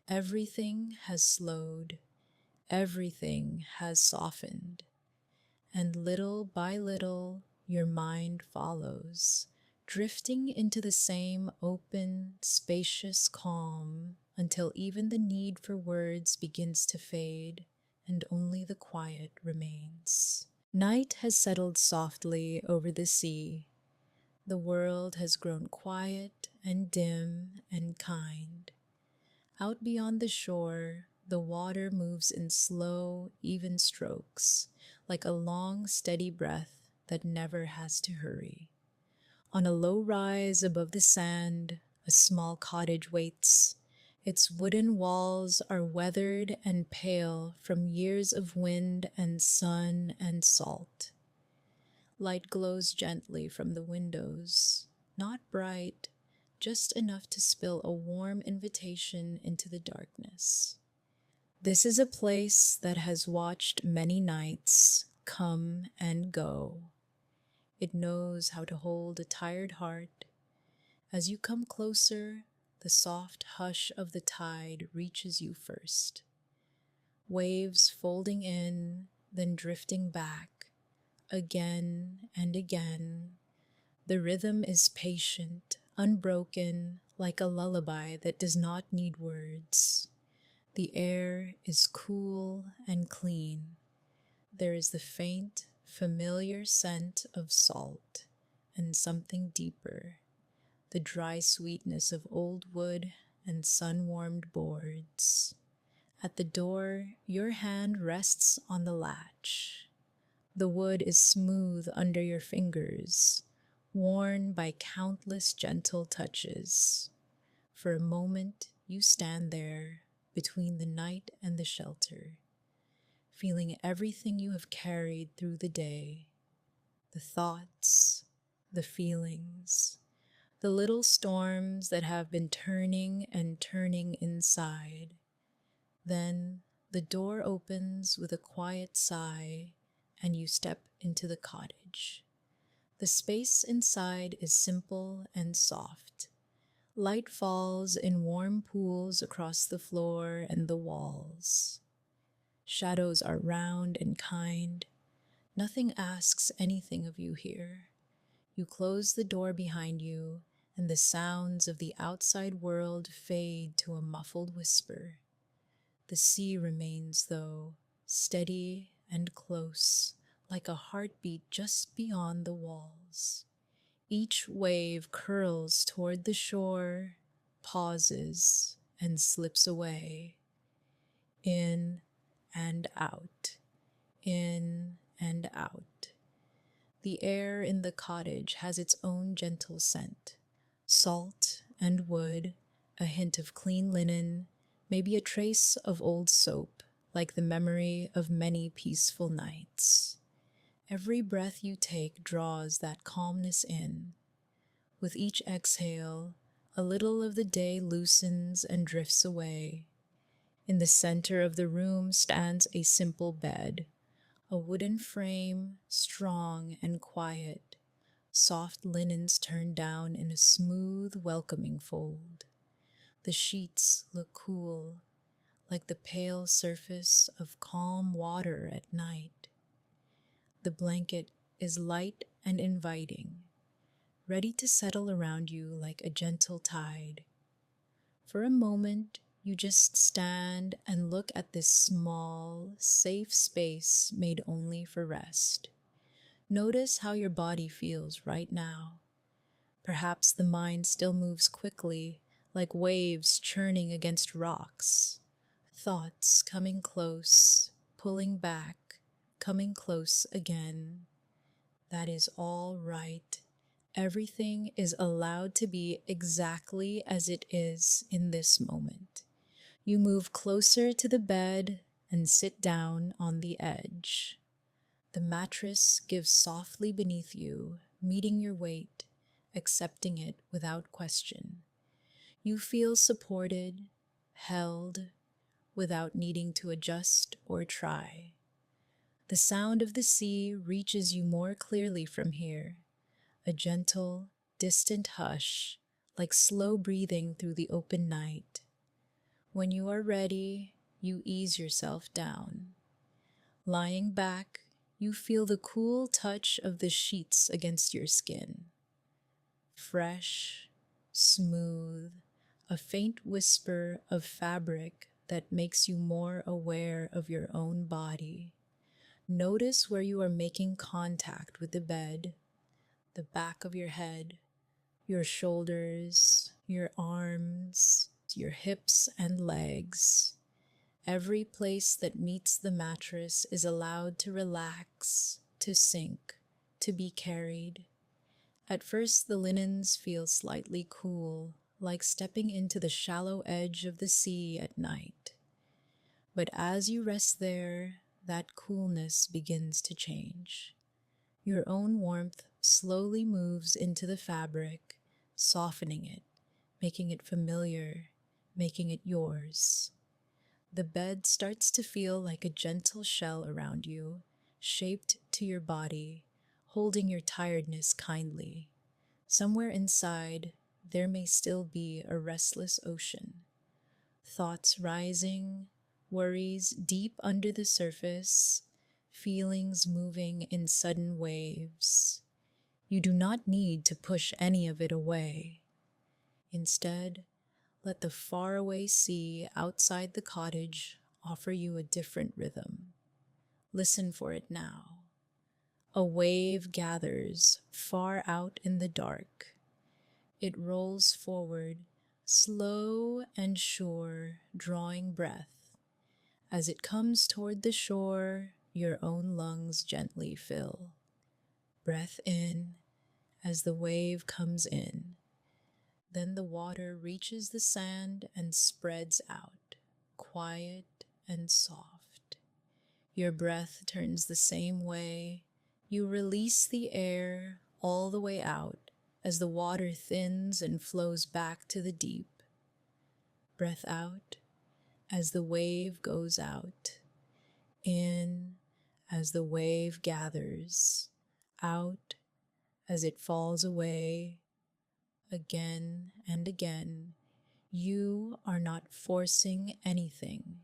S1: Everything has slowed. Everything has softened. And little by little, your mind follows, drifting into the same open, spacious calm until even the need for words begins to fade and only the quiet remains. Night has settled softly over the sea. The world has grown quiet and dim and kind. Out beyond the shore, the water moves in slow, even strokes, like a long, steady breath that never has to hurry. On a low rise above the sand, a small cottage waits. Its wooden walls are weathered and pale from years of wind and sun and salt. Light glows gently from the windows, not bright, just enough to spill a warm invitation into the darkness. This is a place that has watched many nights come and go. It knows how to hold a tired heart. As you come closer, the soft hush of the tide reaches you first. Waves folding in, then drifting back, again and again. The rhythm is patient, unbroken, like a lullaby that does not need words. The air is cool and clean. There is the faint, familiar scent of salt and something deeper, the dry sweetness of old wood and sun-warmed boards. At the door, your hand rests on the latch. The wood is smooth under your fingers, worn by countless gentle touches. For a moment, you stand there between the night and the shelter, feeling everything you have carried through the day, the thoughts, the feelings, the little storms that have been turning and turning inside. Then the door opens with a quiet sigh, and you step into the cottage. The space inside is simple and soft. Light falls in warm pools across the floor and the walls. Shadows are round and kind. Nothing asks anything of you here. You close the door behind you, and the sounds of the outside world fade to a muffled whisper. The sea remains, though, steady and close, like a heartbeat just beyond the walls. Each wave curls toward the shore, pauses, and slips away. In and out, in and out. The air in the cottage has its own gentle scent. Salt and wood, a hint of clean linen, maybe a trace of old soap, like the memory of many peaceful nights. Every breath you take draws that calmness in. With each exhale, a little of the day loosens and drifts away. In the center of the room stands a simple bed, a wooden frame, strong and quiet, soft linens turned down in a smooth, welcoming fold. The sheets look cool, like the pale surface of calm water at night. The blanket is light and inviting, ready to settle around you like a gentle tide. For a moment, you just stand and look at this small, safe space made only for rest. Notice how your body feels right now. Perhaps the mind still moves quickly, like waves churning against rocks. Thoughts coming close, pulling back, coming close again. That is all right. Everything is allowed to be exactly as it is in this moment. You move closer to the bed and sit down on the edge. The mattress gives softly beneath you, meeting your weight, accepting it without question. You feel supported, held, without needing to adjust or try. The sound of the sea reaches you more clearly from here, a gentle, distant hush, like slow breathing through the open night. When you are ready, you ease yourself down. Lying back, you feel the cool touch of the sheets against your skin. Fresh, smooth, a faint whisper of fabric that makes you more aware of your own body. Notice where you are making contact with the bed, the back of your head, your shoulders, your arms, your hips and legs. Every place that meets the mattress is allowed to relax, to sink, to be carried. At first, the linens feel slightly cool, like stepping into the shallow edge of the sea at night. But as you rest there, that coolness begins to change. Your own warmth slowly moves into the fabric, softening it, making it familiar, making it yours. The bed starts to feel like a gentle shell around you, shaped to your body, holding your tiredness kindly. Somewhere inside, there may still be a restless ocean, thoughts rising, worries deep under the surface, feelings moving in sudden waves. You do not need to push any of it away. Instead, let the faraway sea outside the cottage offer you a different rhythm. Listen for it now. A wave gathers far out in the dark. It rolls forward, slow and sure, drawing breath. As it comes toward the shore, your own lungs gently fill. Breath in as the wave comes in. Then the water reaches the sand and spreads out, quiet and soft. Your breath turns the same way. You release the air all the way out as the water thins and flows back to the deep. Breath out as the wave goes out. In as the wave gathers. Out as it falls away. Again and again, you are not forcing anything.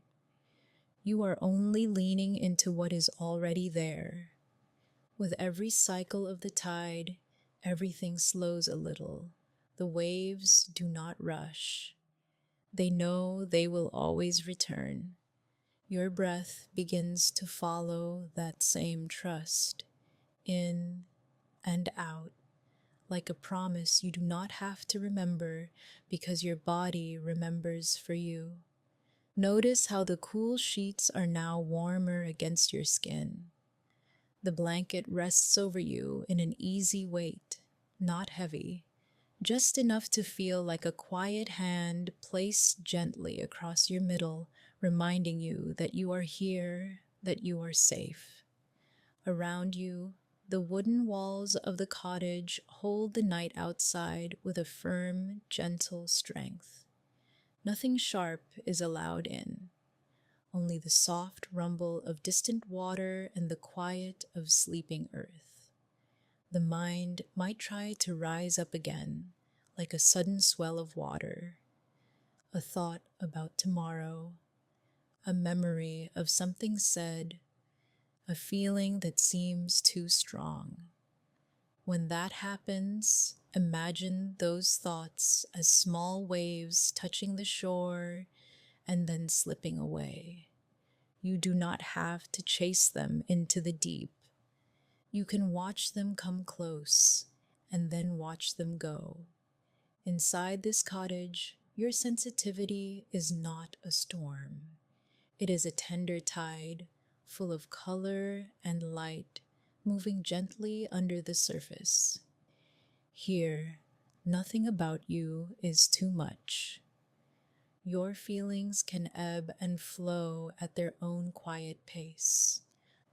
S1: You are only leaning into what is already there. With every cycle of the tide, everything slows a little. The waves do not rush. They know they will always return. Your breath begins to follow that same trust, in and out, like a promise you do not have to remember because your body remembers for you. Notice how the cool sheets are now warmer against your skin. The blanket rests over you in an easy weight, not heavy, just enough to feel like a quiet hand placed gently across your middle, reminding you that you are here, that you are safe. Around you, the wooden walls of the cottage hold the night outside with a firm, gentle strength. Nothing sharp is allowed in, only the soft rumble of distant water and the quiet of sleeping earth. The mind might try to rise up again, like a sudden swell of water, a thought about tomorrow, a memory of something said, a feeling that seems too strong. When that happens, imagine those thoughts as small waves touching the shore and then slipping away. You do not have to chase them into the deep. You can watch them come close and then watch them go. Inside this cottage, your sensitivity is not a storm. It is a tender tide, full of color and light, moving gently under the surface. Here, nothing about you is too much. Your feelings can ebb and flow at their own quiet pace.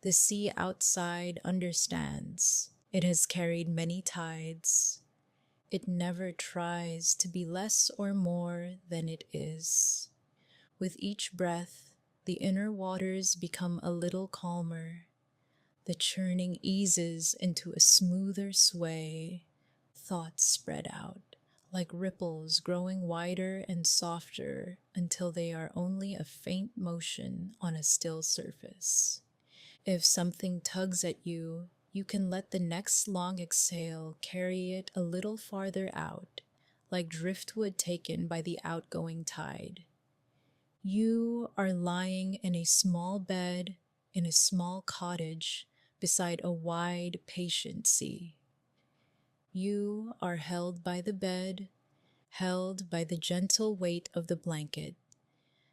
S1: The sea outside understands. It has carried many tides. It never tries to be less or more than it is. With each breath, the inner waters become a little calmer. The churning eases into a smoother sway. Thoughts spread out, like ripples growing wider and softer until they are only a faint motion on a still surface. If something tugs at you, you can let the next long exhale carry it a little farther out, like driftwood taken by the outgoing tide. You are lying in a small bed in a small cottage beside a wide, patient sea. You are held by the bed, held by the gentle weight of the blanket,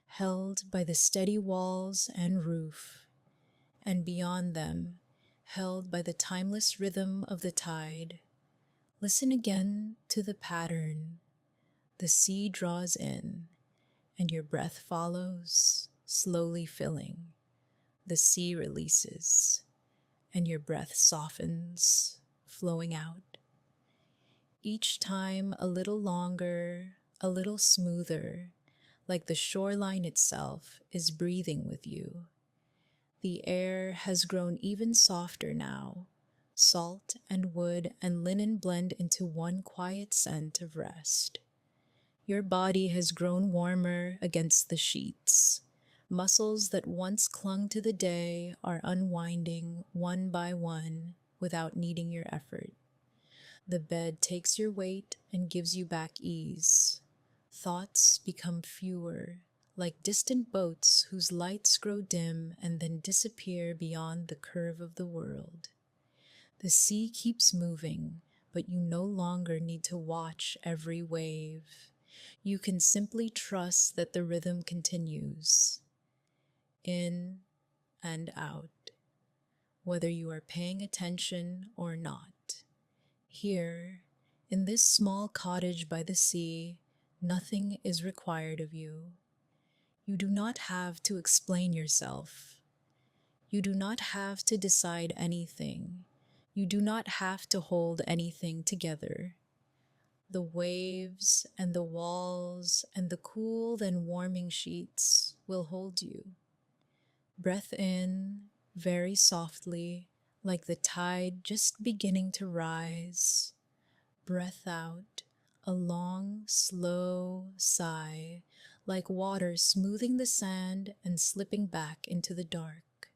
S1: held by the steady walls and roof, and beyond them, held by the timeless rhythm of the tide. Listen again to the pattern. The sea draws in, and your breath follows, slowly filling. The sea releases, and your breath softens, flowing out. Each time a little longer, a little smoother, like the shoreline itself is breathing with you. The air has grown even softer now. Salt and wood and linen blend into one quiet scent of rest. Your body has grown warmer against the sheets. Muscles that once clung to the day are unwinding one by one without needing your effort. The bed takes your weight and gives you back ease. Thoughts become fewer, like distant boats whose lights grow dim and then disappear beyond the curve of the world. The sea keeps moving, but you no longer need to watch every wave. You can simply trust that the rhythm continues, in and out, whether you are paying attention or not. Here, in this small cottage by the sea, nothing is required of you. You do not have to explain yourself. You do not have to decide anything. You do not have to hold anything together. The waves and the walls and the cool then warming sheets will hold you. Breath in, very softly, like the tide just beginning to rise. Breath out, a long, slow sigh, like water smoothing the sand and slipping back into the dark.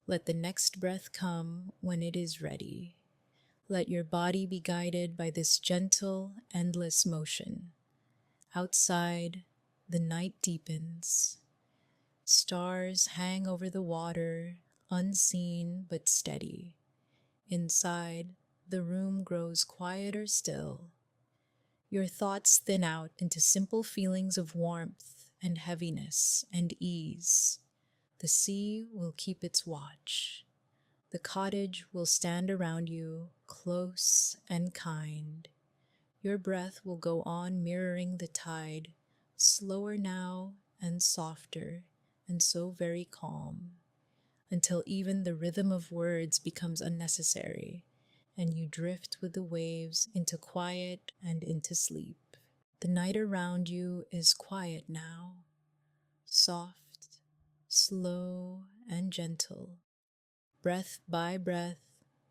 S1: Let the next breath come when it is ready. Let your body be guided by this gentle, endless motion. Outside, the night deepens. Stars hang over the water, unseen but steady. Inside, the room grows quieter still. Your thoughts thin out into simple feelings of warmth and heaviness and ease. The sea will keep its watch. The cottage will stand around you, close and kind. Your breath will go on mirroring the tide, slower now and softer, and so very calm, until even the rhythm of words becomes unnecessary, and you drift with the waves into quiet and into sleep. The night around you is quiet now, soft, slow, and gentle. Breath by breath,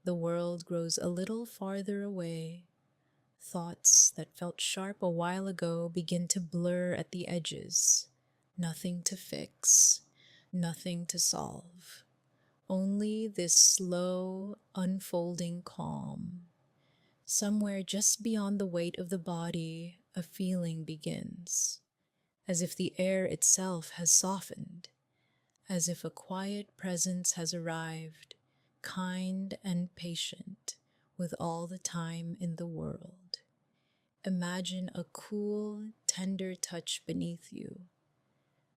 S1: the world grows a little farther away. Thoughts that felt sharp a while ago begin to blur at the edges. Nothing to fix, nothing to solve. Only this slow, unfolding calm. Somewhere just beyond the weight of the body, a feeling begins, as if the air itself has softened, as if a quiet presence has arrived, kind and patient, with all the time in the world. Imagine a cool, tender touch beneath you,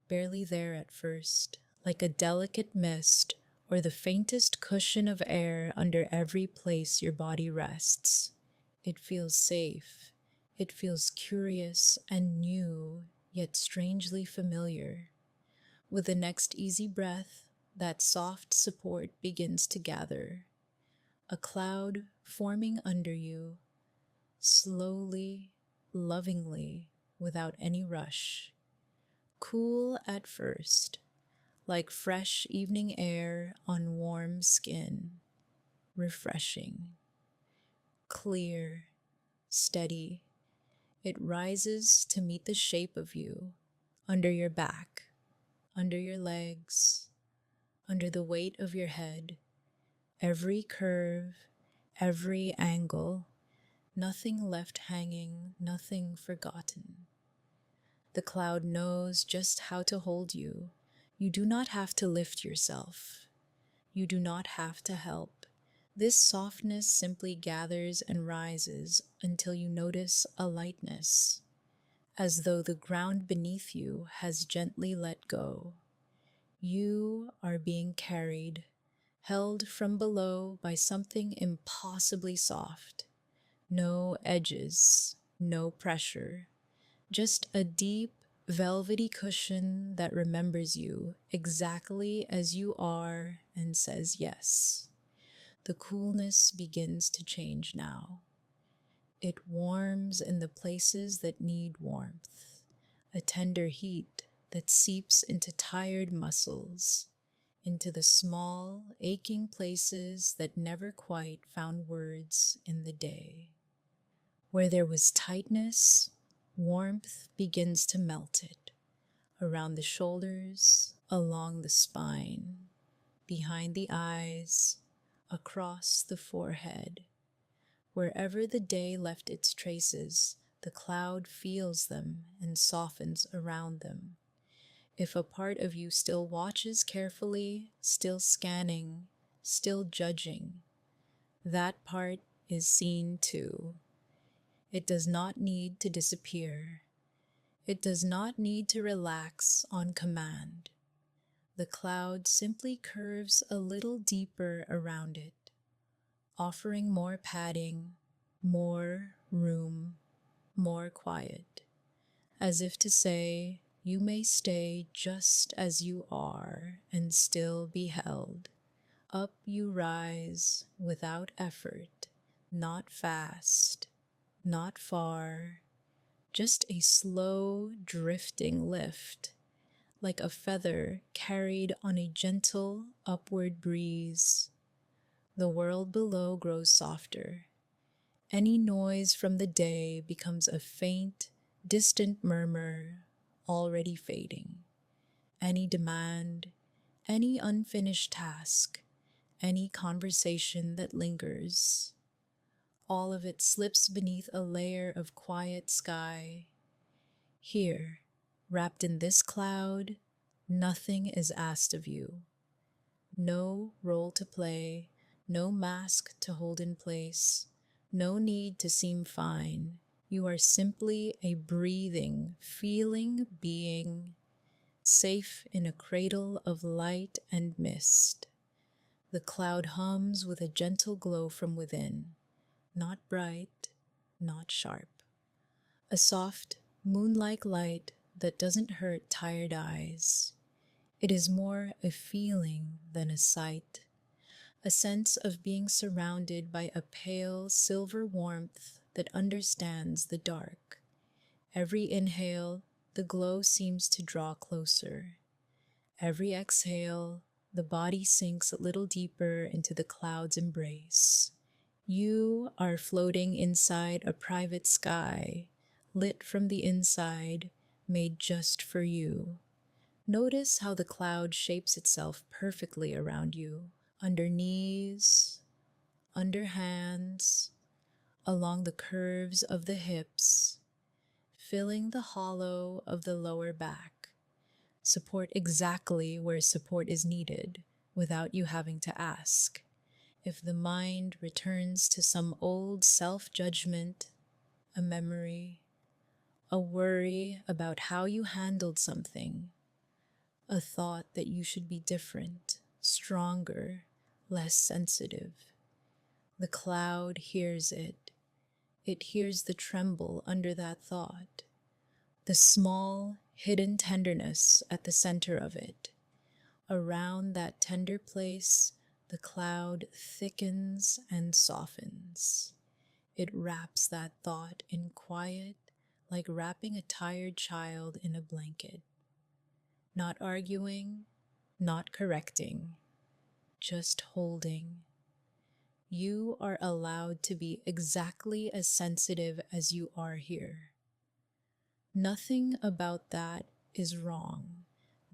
S1: barely there at first, like a delicate mist or the faintest cushion of air under every place your body rests. It feels safe. It feels curious and new, yet strangely familiar. With the next easy breath, that soft support begins to gather. A cloud forming under you, slowly, lovingly, without any rush. Cool at first, like fresh evening air on warm skin. Refreshing. Clear, steady. It rises to meet the shape of you, under your back, under your legs, under the weight of your head. Every curve, every angle, nothing left hanging, nothing forgotten. The cloud knows just how to hold you. You do not have to lift yourself. You do not have to help. This softness simply gathers and rises until you notice a lightness, as though the ground beneath you has gently let go. You are being carried, held from below by something impossibly soft. No edges, no pressure, just a deep, velvety cushion that remembers you exactly as you are and says yes. The coolness begins to change now. It warms in the places that need warmth, a tender heat that seeps into tired muscles, into the small, aching places that never quite found words in the day. Where there was tightness, warmth begins to melt it, around the shoulders, along the spine, behind the eyes, across the forehead. Wherever the day left its traces, the cloud feels them and softens around them. If a part of you still watches carefully, still scanning, still judging, that part is seen too. It does not need to disappear. It does not need to relax on command. The cloud simply curves a little deeper around it, offering more padding, more room, more quiet, as if to say, you may stay just as you are and still be held. Up you rise without effort, not fast, not far, just a slow drifting lift, like a feather carried on a gentle upward breeze. The world below grows softer. Any noise from the day becomes a faint, distant murmur, already fading. Any demand, any unfinished task, any conversation that lingers, all of it slips beneath a layer of quiet sky. Here, wrapped in this cloud, nothing is asked of you. No role to play, no mask to hold in place, no need to seem fine. You are simply a breathing, feeling being, safe in a cradle of light and mist. The cloud hums with a gentle glow from within, not bright, not sharp. A soft, moon-like light that doesn't hurt tired eyes. It is more a feeling than a sight, a sense of being surrounded by a pale silver warmth that understands the dark. Every inhale, the glow seems to draw closer. Every exhale, the body sinks a little deeper into the cloud's embrace. You are floating inside a private sky, lit from the inside, made just for you. Notice how the cloud shapes itself perfectly around you, under knees, under hands, along the curves of the hips, filling the hollow of the lower back. Support exactly where support is needed, without you having to ask. If the mind returns to some old self-judgment, a memory, a worry about how you handled something, a thought that you should be different, stronger, less sensitive, the cloud hears it. It hears the tremble under that thought, the small, hidden tenderness at the center of it. Around that tender place, the cloud thickens and softens. It wraps that thought in quiet, like wrapping a tired child in a blanket. Not arguing, not correcting, just holding. You are allowed to be exactly as sensitive as you are here. Nothing about that is wrong.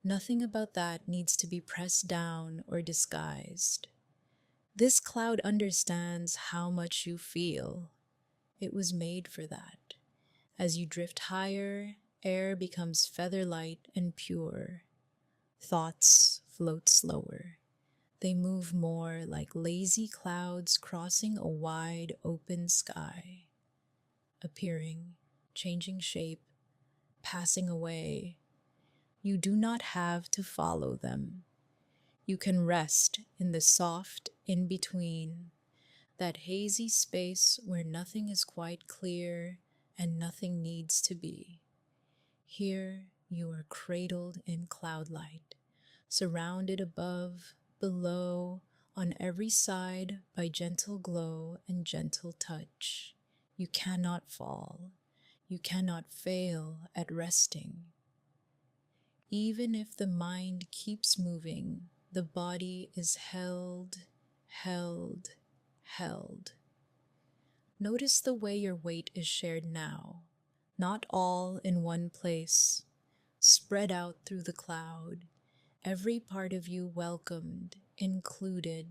S1: Nothing about that needs to be pressed down or disguised. This cloud understands how much you feel. It was made for that. As you drift higher, air becomes feather light and pure. Thoughts float slower. They move more like lazy clouds crossing a wide open sky, appearing, changing shape, passing away. You do not have to follow them. You can rest in the soft in-between, that hazy space where nothing is quite clear and nothing needs to be. Here you are cradled in cloudlight, surrounded above, below, on every side by gentle glow and gentle touch. You cannot fall. You cannot fail at resting. Even if the mind keeps moving, the body is held, held, held. Notice the way your weight is shared now, not all in one place, spread out through the cloud, every part of you welcomed, included,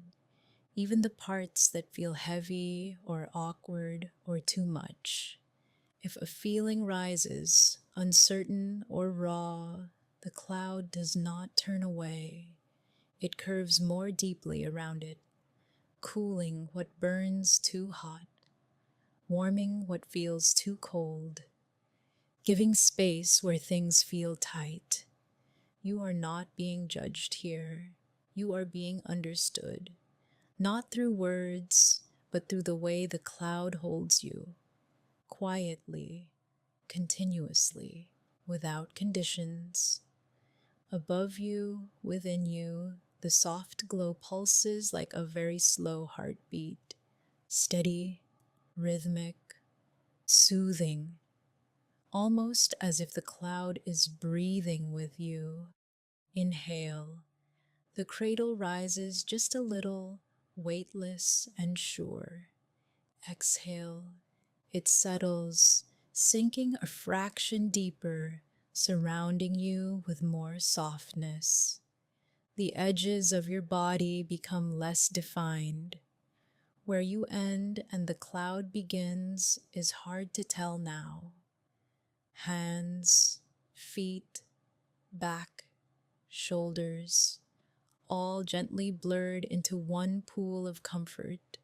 S1: even the parts that feel heavy or awkward or too much. If a feeling rises, uncertain or raw, the cloud does not turn away. It curves more deeply around it, cooling what burns too hot, warming what feels too cold, giving space where things feel tight. You are not being judged here. You are being understood, not through words, but through the way the cloud holds you, quietly, continuously, without conditions. Above you, within you, the soft glow pulses like a very slow heartbeat, steady, rhythmic, soothing, almost as if the cloud is breathing with you. Inhale. The cradle rises just a little, weightless and sure. Exhale. It settles, sinking a fraction deeper, surrounding you with more softness. The edges of your body become less defined. Where you end and the cloud begins is hard to tell now. Hands, feet, back, shoulders, all gently blurred into one pool of comfort.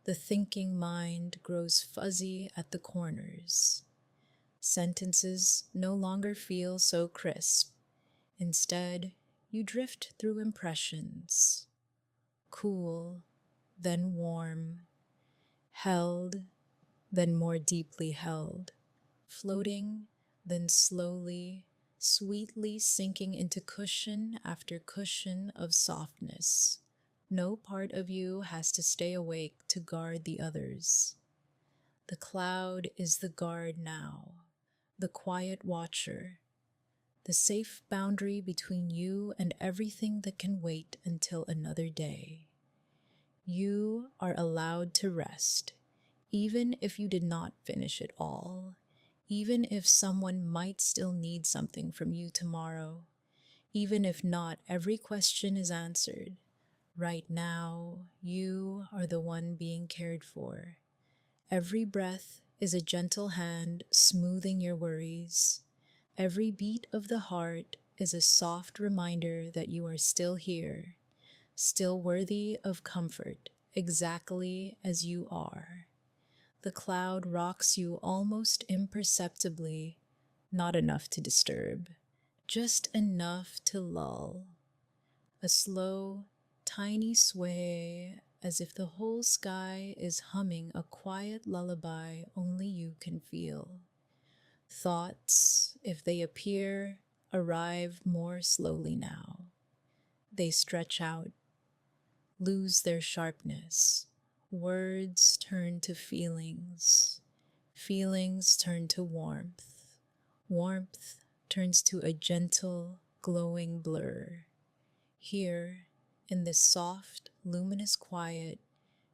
S1: The thinking mind grows fuzzy at the corners. Sentences no longer feel so crisp. Instead, you drift through impressions. Cool, then warm. Held, then more deeply held. Floating, then slowly, sweetly sinking into cushion after cushion of softness. No part of you has to stay awake to guard the others. The cloud is the guard now, the quiet watcher, the safe boundary between you and everything that can wait until another day. You are allowed to rest, even if you did not finish it all, even if someone might still need something from you tomorrow, even if not every question is answered. Right now, you are the one being cared for. Every breath is a gentle hand smoothing your worries. Every beat of the heart is a soft reminder that you are still here, still worthy of comfort, exactly as you are. The cloud rocks you almost imperceptibly, not enough to disturb, just enough to lull. A slow, tiny sway, as if the whole sky is humming a quiet lullaby only you can feel. Thoughts, if they appear, arrive more slowly now. They stretch out, lose their sharpness. Words turn to feelings. Feelings turn to warmth. Warmth turns to a gentle, glowing blur. Here, in this soft, luminous quiet,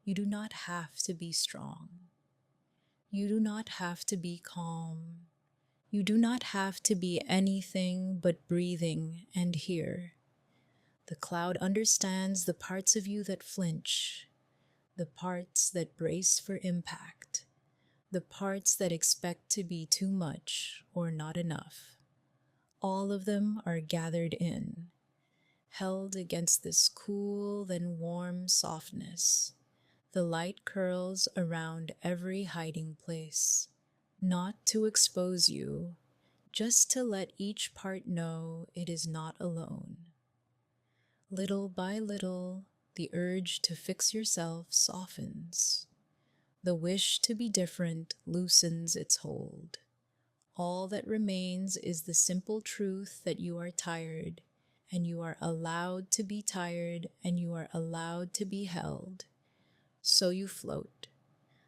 S1: you do not have to be strong. You do not have to be calm. You do not have to be anything but breathing and here. The cloud understands the parts of you that flinch, the parts that brace for impact, the parts that expect to be too much or not enough. All of them are gathered in, held against this cool then warm softness. The light curls around every hiding place, not to expose you, just to let each part know it is not alone. Little by little, the urge to fix yourself softens. The wish to be different loosens its hold. All that remains is the simple truth that you are tired, and you are allowed to be tired, and you are allowed to be held. So you float,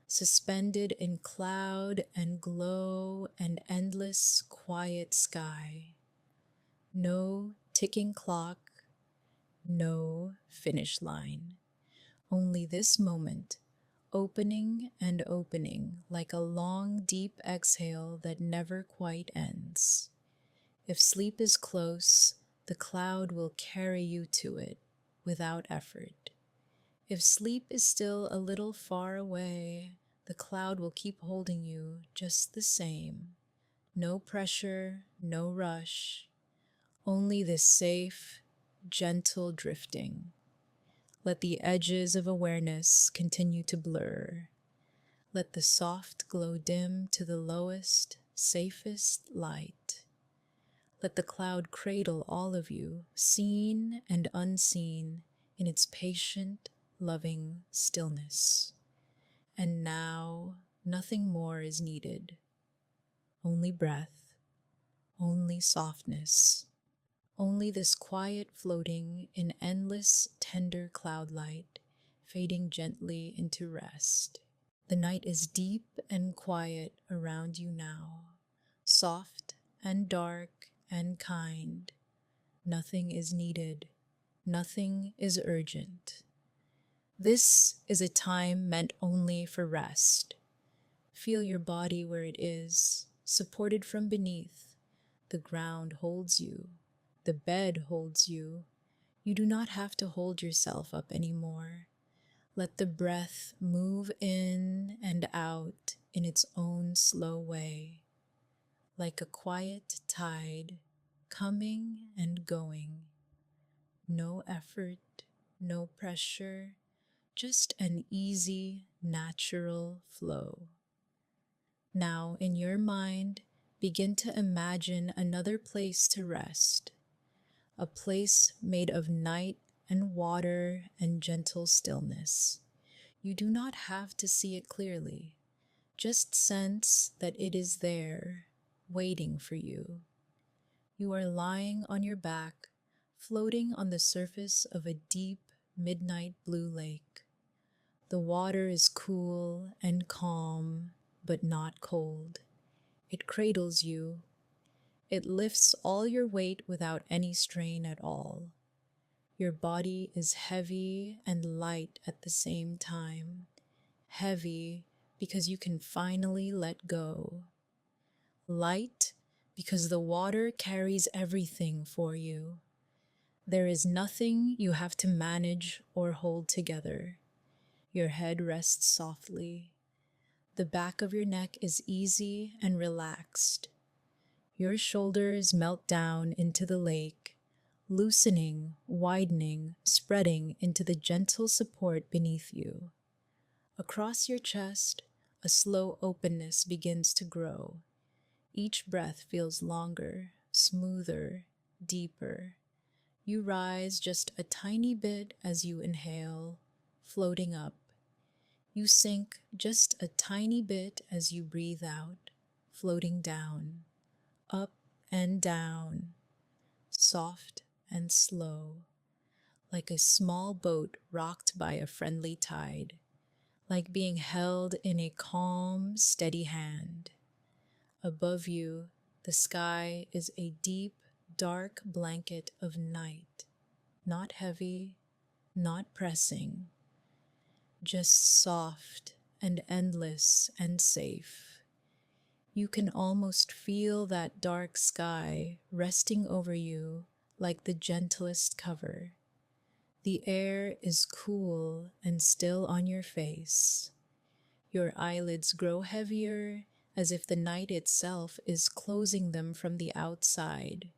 S1: suspended in cloud and glow and endless quiet sky. No ticking clock, no finish line. Only this moment, opening and opening like a long, deep exhale that never quite ends. If sleep is close, the cloud will carry you to it without effort. If sleep is still a little far away, the cloud will keep holding you just the same. No pressure, no rush, only this safe, gentle drifting. Let the edges of awareness continue to blur. Let the soft glow dim to the lowest, safest light. Let the cloud cradle all of you, seen and unseen, in its patient, loving stillness. And now, nothing more is needed. Only breath, only softness, only this quiet floating in endless, tender cloud light, fading gently into rest. The night is deep and quiet around you now, soft and dark and kind. Nothing is needed. Nothing is urgent. This is a time meant only for rest. Feel your body where it is, supported from beneath. The ground holds you. The bed holds you. You do not have to hold yourself up anymore. Let the breath move in and out in its own slow way, like a quiet tide, coming and going. No effort, no pressure, just an easy, natural flow. Now, in your mind, begin to imagine another place to rest, a place made of night and water and gentle stillness. You do not have to see it clearly. Just sense that it is there, waiting for you. You are lying on your back, floating on the surface of a deep, midnight blue lake. The water is cool and calm, but not cold. It cradles you. It lifts all your weight without any strain at all. Your body is heavy and light at the same time. Heavy because you can finally let go. Light because the water carries everything for you. There is nothing you have to manage or hold together. Your head rests softly. The back of your neck is easy and relaxed. Your shoulders melt down into the lake, loosening, widening, spreading into the gentle support beneath you. Across your chest, a slow openness begins to grow. Each breath feels longer, smoother, deeper. You rise just a tiny bit as you inhale, floating up. You sink just a tiny bit as you breathe out, floating down, up and down, soft and slow, like a small boat rocked by a friendly tide, like being held in a calm, steady hand. Above you, the sky is a deep, dark blanket of night, not heavy, not pressing, just soft and endless and safe. You can almost feel that dark sky resting over you like the gentlest cover. The air is cool and still on your face. Your eyelids grow heavier as if the night itself is closing them from the outside.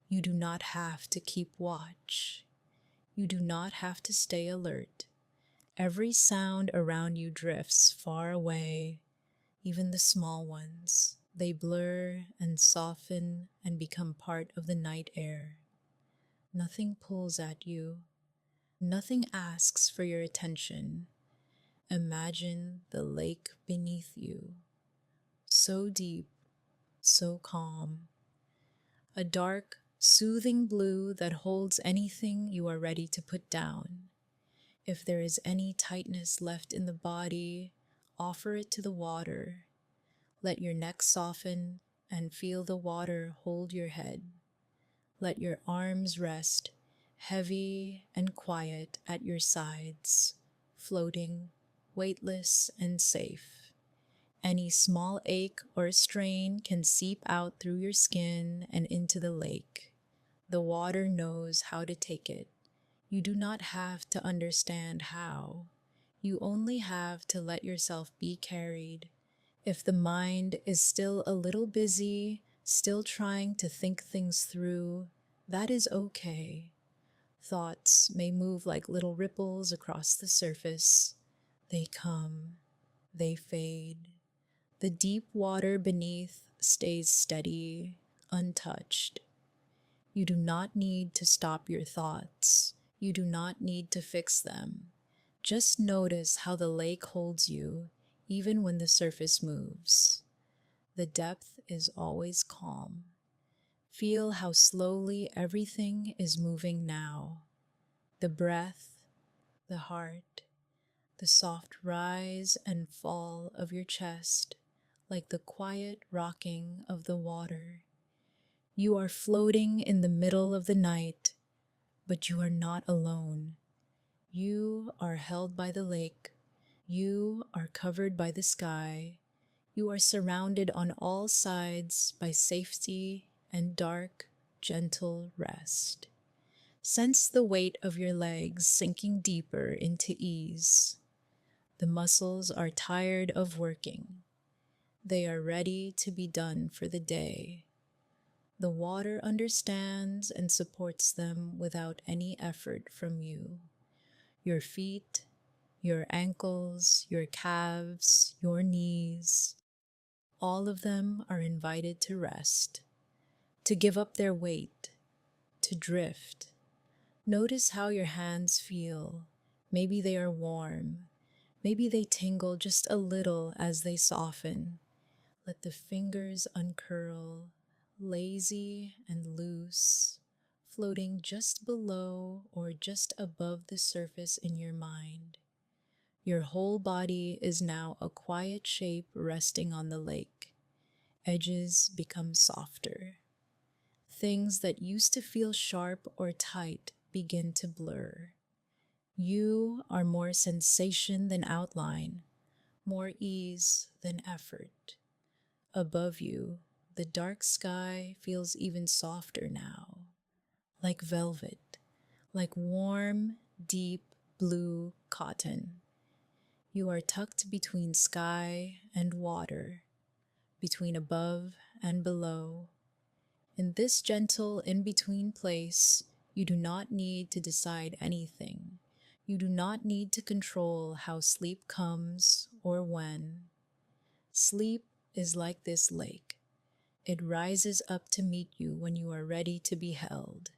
S1: You do not have to keep watch. You do not have to stay alert. Every sound around you drifts far away, even the small ones. They blur and soften and become part of the night air. Nothing pulls at you. Nothing asks for your attention. Imagine the lake beneath you. So deep, so calm. A dark, soothing blue that holds anything you are ready to put down. If there is any tightness left in the body, offer it to the water. Let your neck soften and feel the water hold your head. Let your arms rest, heavy and quiet at your sides, floating, weightless and safe. Any small ache or strain can seep out through your skin and into the lake. The water knows how to take it. You do not have to understand how. You only have to let yourself be carried. If the mind is still a little busy, still trying to think things through, that is okay. Thoughts may move like little ripples across the surface. They come, they fade. The deep water beneath stays steady, untouched. You do not need to stop your thoughts. You do not need to fix them. Just notice how the lake holds you, even when the surface moves. The depth is always calm. Feel how slowly everything is moving now. The breath, the heart, the soft rise and fall of your chest, like the quiet rocking of the water. You are floating in the middle of the night, but you are not alone. You are held by the lake. You are covered by the sky. You are surrounded on all sides by safety and dark, gentle rest. Sense the weight of your legs sinking deeper into ease. The muscles are tired of working. They are ready to be done for the day. The water understands and supports them without any effort from you. Your feet, your ankles, your calves, your knees, all of them are invited to rest, to give up their weight, to drift. Notice how your hands feel. Maybe they are warm. Maybe they tingle just a little as they soften. Let the fingers uncurl, lazy and loose, floating just below or just above the surface in your mind. Your whole body is now a quiet shape resting on the lake. Edges become softer. Things that used to feel sharp or tight begin to blur. You are more sensation than outline, more ease than effort. Above you, the dark sky feels even softer now, like velvet, like warm, deep blue cotton. You are tucked between sky and water, between above and below. In this gentle in-between place, you do not need to decide anything. You do not need to control how sleep comes or when. Sleep is like this lake. It rises up to meet you when you are ready to be held.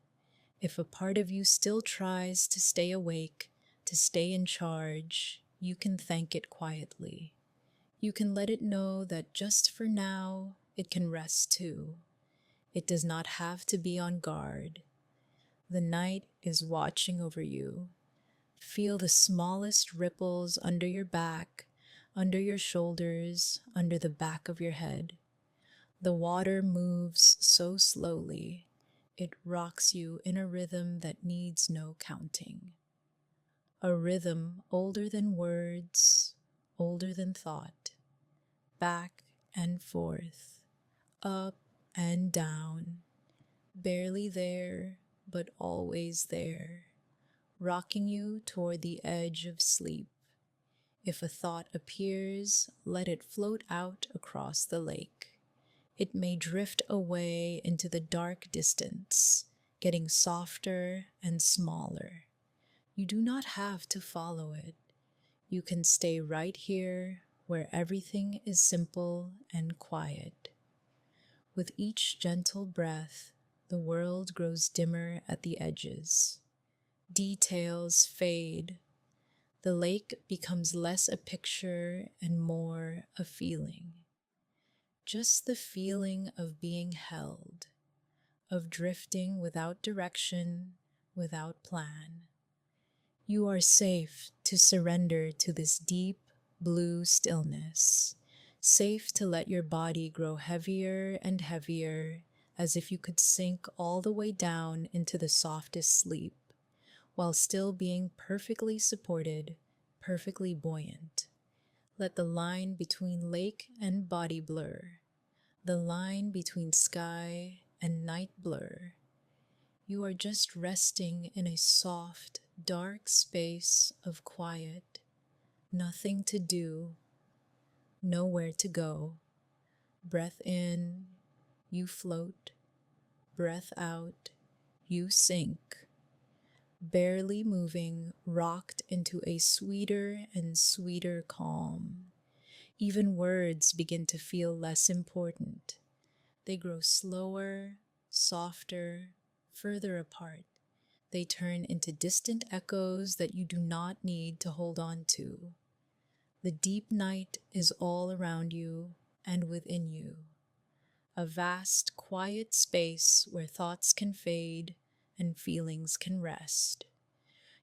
S1: If a part of you still tries to stay awake, to stay in charge, you can thank it quietly. You can let it know that just for now, it can rest too. It does not have to be on guard. The night is watching over you. Feel the smallest ripples under your back, under your shoulders, under the back of your head. The water moves so slowly. It rocks you in a rhythm that needs no counting. A rhythm older than words, older than thought. Back and forth, up and down, barely there, but always there, rocking you toward the edge of sleep. If a thought appears, let it float out across the lake. It may drift away into the dark distance, getting softer and smaller. You do not have to follow it. You can stay right here where everything is simple and quiet. With each gentle breath, the world grows dimmer at the edges. Details fade. The lake becomes less a picture and more a feeling. Just the feeling of being held, of drifting without direction, without plan. You are safe to surrender to this deep, blue stillness, safe to let your body grow heavier and heavier, as if you could sink all the way down into the softest sleep, while still being perfectly supported, perfectly buoyant. Let the line between lake and body blur, the line between sky and night blur. You are just resting in a soft, dark space of quiet, nothing to do, nowhere to go. Breath in, you float. Breath out, you sink. Barely moving, rocked into a sweeter and sweeter calm. Even words begin to feel less important. They grow slower, softer, further apart. They turn into distant echoes that you do not need to hold on to. The deep night is all around you and within you. A vast, quiet space where thoughts can fade and feelings can rest.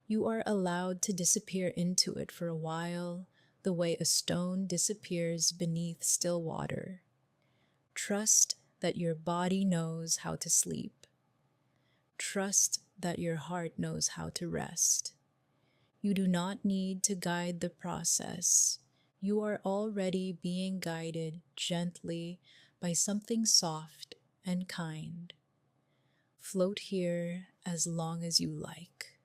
S1: You are allowed to disappear into it for a while, the way a stone disappears beneath still water. Trust that your body knows how to sleep. Trust that your heart knows how to rest. You do not need to guide the process. You are already being guided gently by something soft and kind. Float here as long as you like,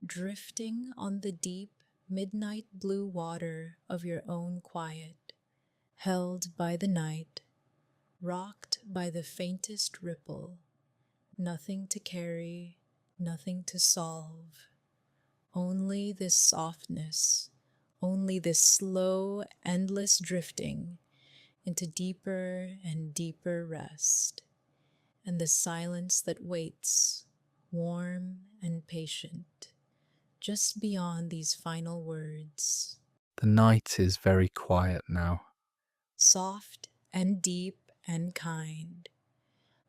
S1: drifting on the deep midnight blue water of your own quiet, held by the night, rocked by the faintest ripple, nothing to carry, nothing to solve. Only this softness, only this slow, endless drifting into deeper and deeper rest, and the silence that waits, warm and patient, just beyond these final words.
S2: The night is very quiet now.
S1: Soft and deep and kind.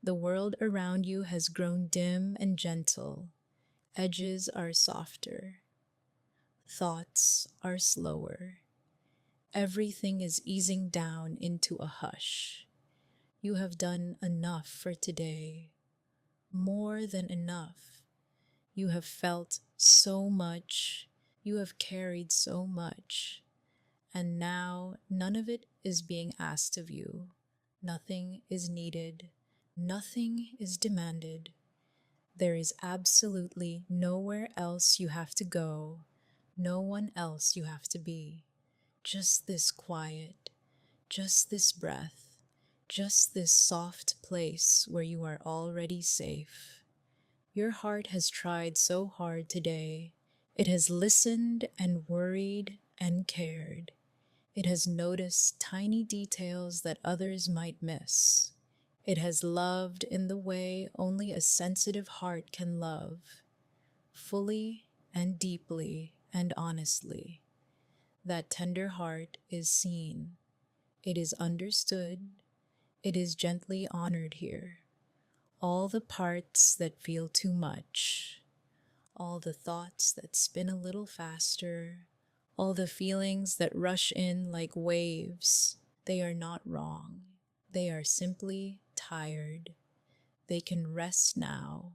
S1: The world around you has grown dim and gentle. Edges are softer. Thoughts are slower. Everything is easing down into a hush. You have done enough for today. More than enough. You have felt so much. You have carried so much. And now none of it is being asked of you. Nothing is needed. Nothing is demanded. There is absolutely nowhere else you have to go, no one else you have to be. Just this quiet, just this breath, just this soft place where you are already safe. Your heart has tried so hard today. It has listened and worried and cared. It has noticed tiny details that others might miss. It has loved in the way only a sensitive heart can love, fully and deeply and honestly. That tender heart is seen. It is understood. It is gently honored here. All the parts that feel too much, all the thoughts that spin a little faster, all the feelings that rush in like waves, they are not wrong. They are simply tired. They can rest now.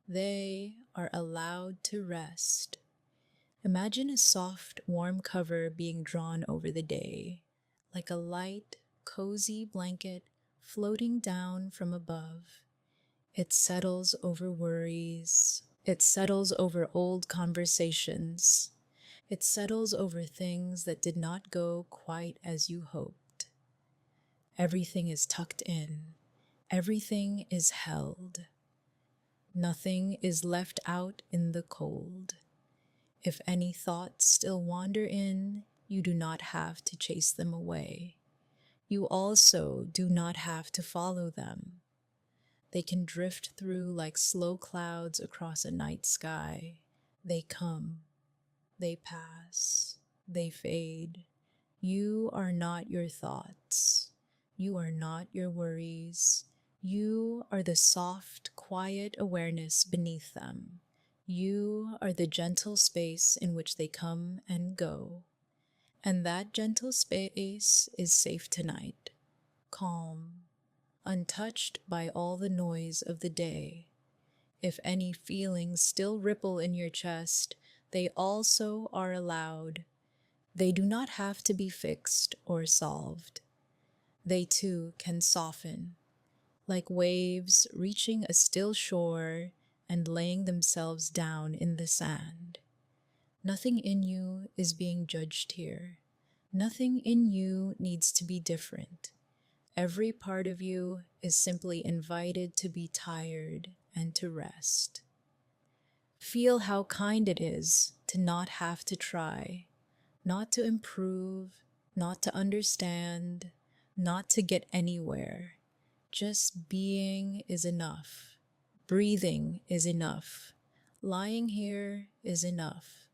S1: They are allowed to rest. Imagine a soft, warm cover being drawn over the day, like a light, cozy blanket floating down from above. It settles over worries. It settles over old conversations. It settles over things that did not go quite as you hoped. Everything is tucked in. Everything is held. Nothing is left out in the cold. If any thoughts still wander in, you do not have to chase them away. You also do not have to follow them. They can drift through like slow clouds across a night sky. They come, they pass, they fade. You are not your thoughts. You are not your worries. You are the soft, quiet awareness beneath them. You are the gentle space in which they come and go. And that gentle space is safe tonight, calm, untouched by all the noise of the day. If any feelings still ripple in your chest, they also are allowed. They do not have to be fixed or solved. They too can soften, like waves reaching a still shore and laying themselves down in the sand. Nothing in you is being judged here. Nothing in you needs to be different. Every part of you is simply invited to be tired and to rest. Feel how kind it is to not have to try, not to improve, not to understand, not to get anywhere. Just being is enough. Breathing is enough. Lying here is enough.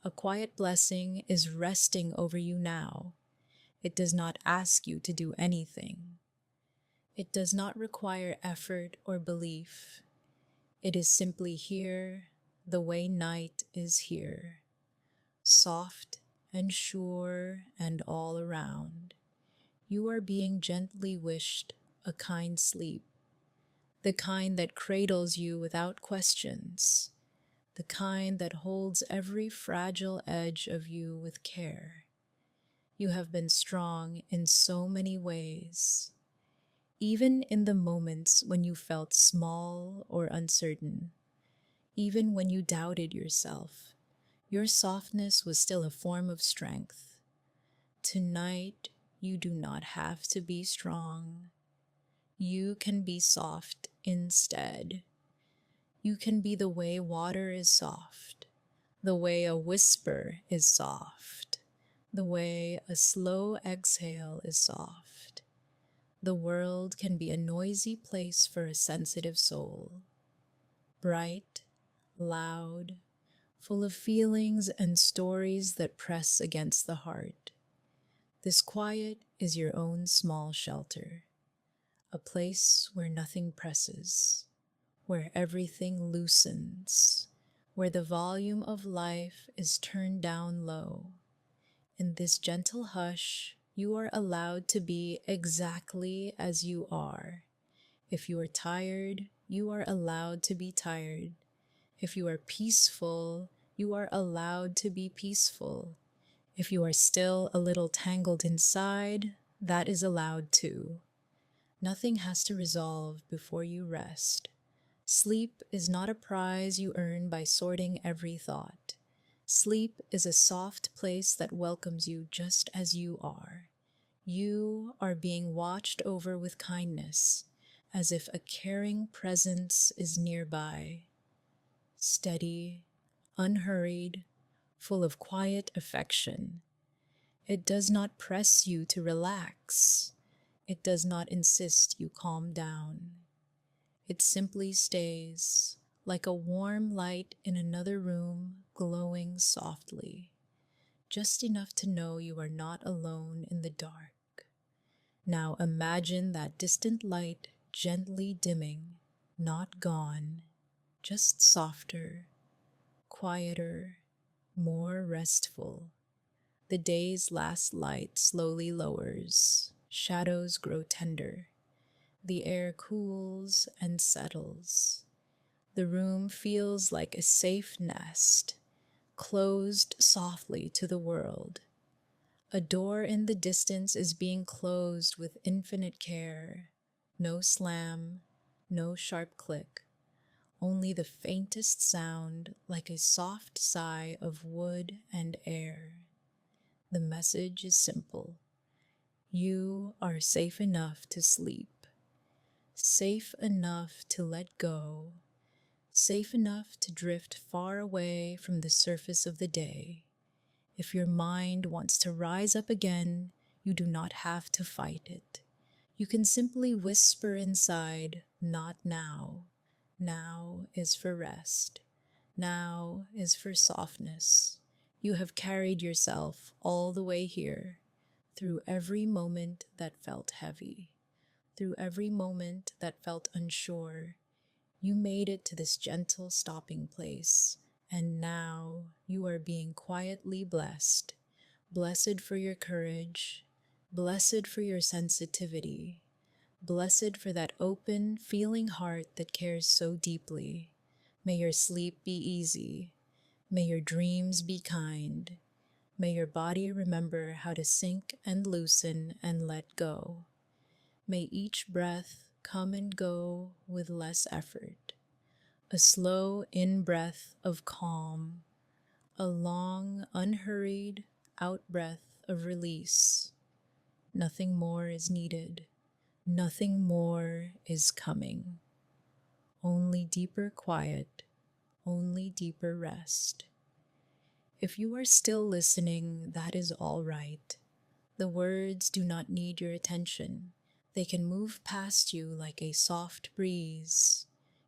S1: A quiet blessing is resting over you now. It does not ask you to do anything. It does not require effort or belief. It is simply here, the way night is here, soft and sure and all around. You are being gently wished a kind sleep, the kind that cradles you without questions, the kind that holds every fragile edge of you with care. You have been strong in so many ways. Even in the moments when you felt small or uncertain, even when you doubted yourself, your softness was still a form of strength. Tonight, you do not have to be strong. You can be soft instead. You can be the way water is soft, the way a whisper is soft, the way a slow exhale is soft. The world can be a noisy place for a sensitive soul, bright, loud, full of feelings and stories that press against the heart. This quiet is your own small shelter, a place where nothing presses, where everything loosens, where the volume of life is turned down low. In this gentle hush, you are allowed to be exactly as you are. If you are tired, you are allowed to be tired. If you are peaceful, you are allowed to be peaceful. If you are still a little tangled inside, that is allowed too. Nothing has to resolve before you rest. Sleep is not a prize you earn by sorting every thought. Sleep is a soft place that welcomes you just as you are. You are being watched over with kindness, as if a caring presence is nearby. Steady, unhurried, full of quiet affection. It does not press you to relax. It does not insist you calm down. It simply stays, like a warm light in another room, glowing softly, just enough to know you are not alone in the dark. Now imagine that distant light gently dimming, not gone, just softer, quieter, more restful. The day's last light slowly lowers, shadows grow tender. The air cools and settles. The room feels like a safe nest, closed softly to the world. A door in the distance is being closed with infinite care. No slam, no sharp click, only the faintest sound like a soft sigh of wood and air. The message is simple. You are safe enough to sleep. Safe enough to let go, safe enough to drift far away from the surface of the day. If your mind wants to rise up again, you do not have to fight it. You can simply whisper inside, not now. Now is for rest. Now is for softness. You have carried yourself all the way here, through every moment that felt heavy. Through every moment that felt unsure, you made it to this gentle stopping place, and now you are being quietly blessed Blessed for your courage, blessed for your sensitivity, blessed for that open, feeling heart that cares so deeply. May your sleep be easy. May your dreams be kind. May your body remember how to sink and loosen and let go. May each breath come and go with less effort. A slow in-breath of calm, a long, unhurried out-breath of release. Nothing more is needed. Nothing more is coming. Only deeper quiet, only deeper rest. If you are still listening, that is all right. The words do not need your attention. They can move past you like a soft breeze.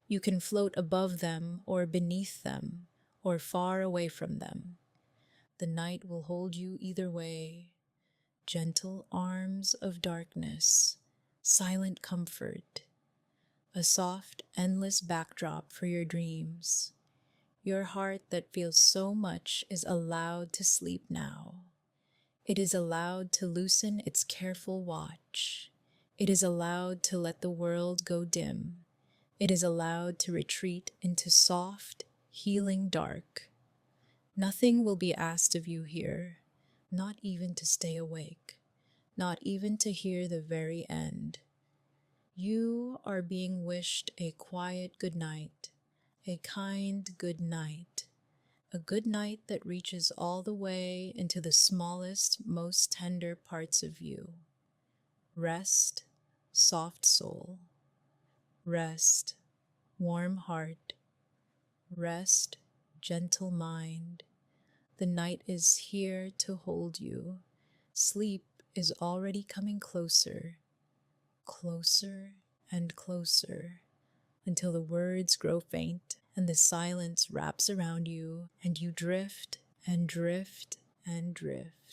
S1: You can float above them or beneath them or far away from them. The night will hold you either way. Gentle arms of darkness, silent comfort, a soft, endless backdrop for your dreams. Your heart that feels so much is allowed to sleep now. It is allowed to loosen its careful watch. It is allowed to let the world go dim. It is allowed to retreat into soft, healing dark. Nothing will be asked of you here, not even to stay awake, not even to hear the very end. You are being wished a quiet good night, a kind good night, a good night that reaches all the way into the smallest, most tender parts of you. Rest, soft soul. Rest, warm heart. Rest, gentle mind. The night is here to hold you. Sleep is already coming closer, closer and closer, until the words grow faint and the silence wraps around you and you drift and drift and drift.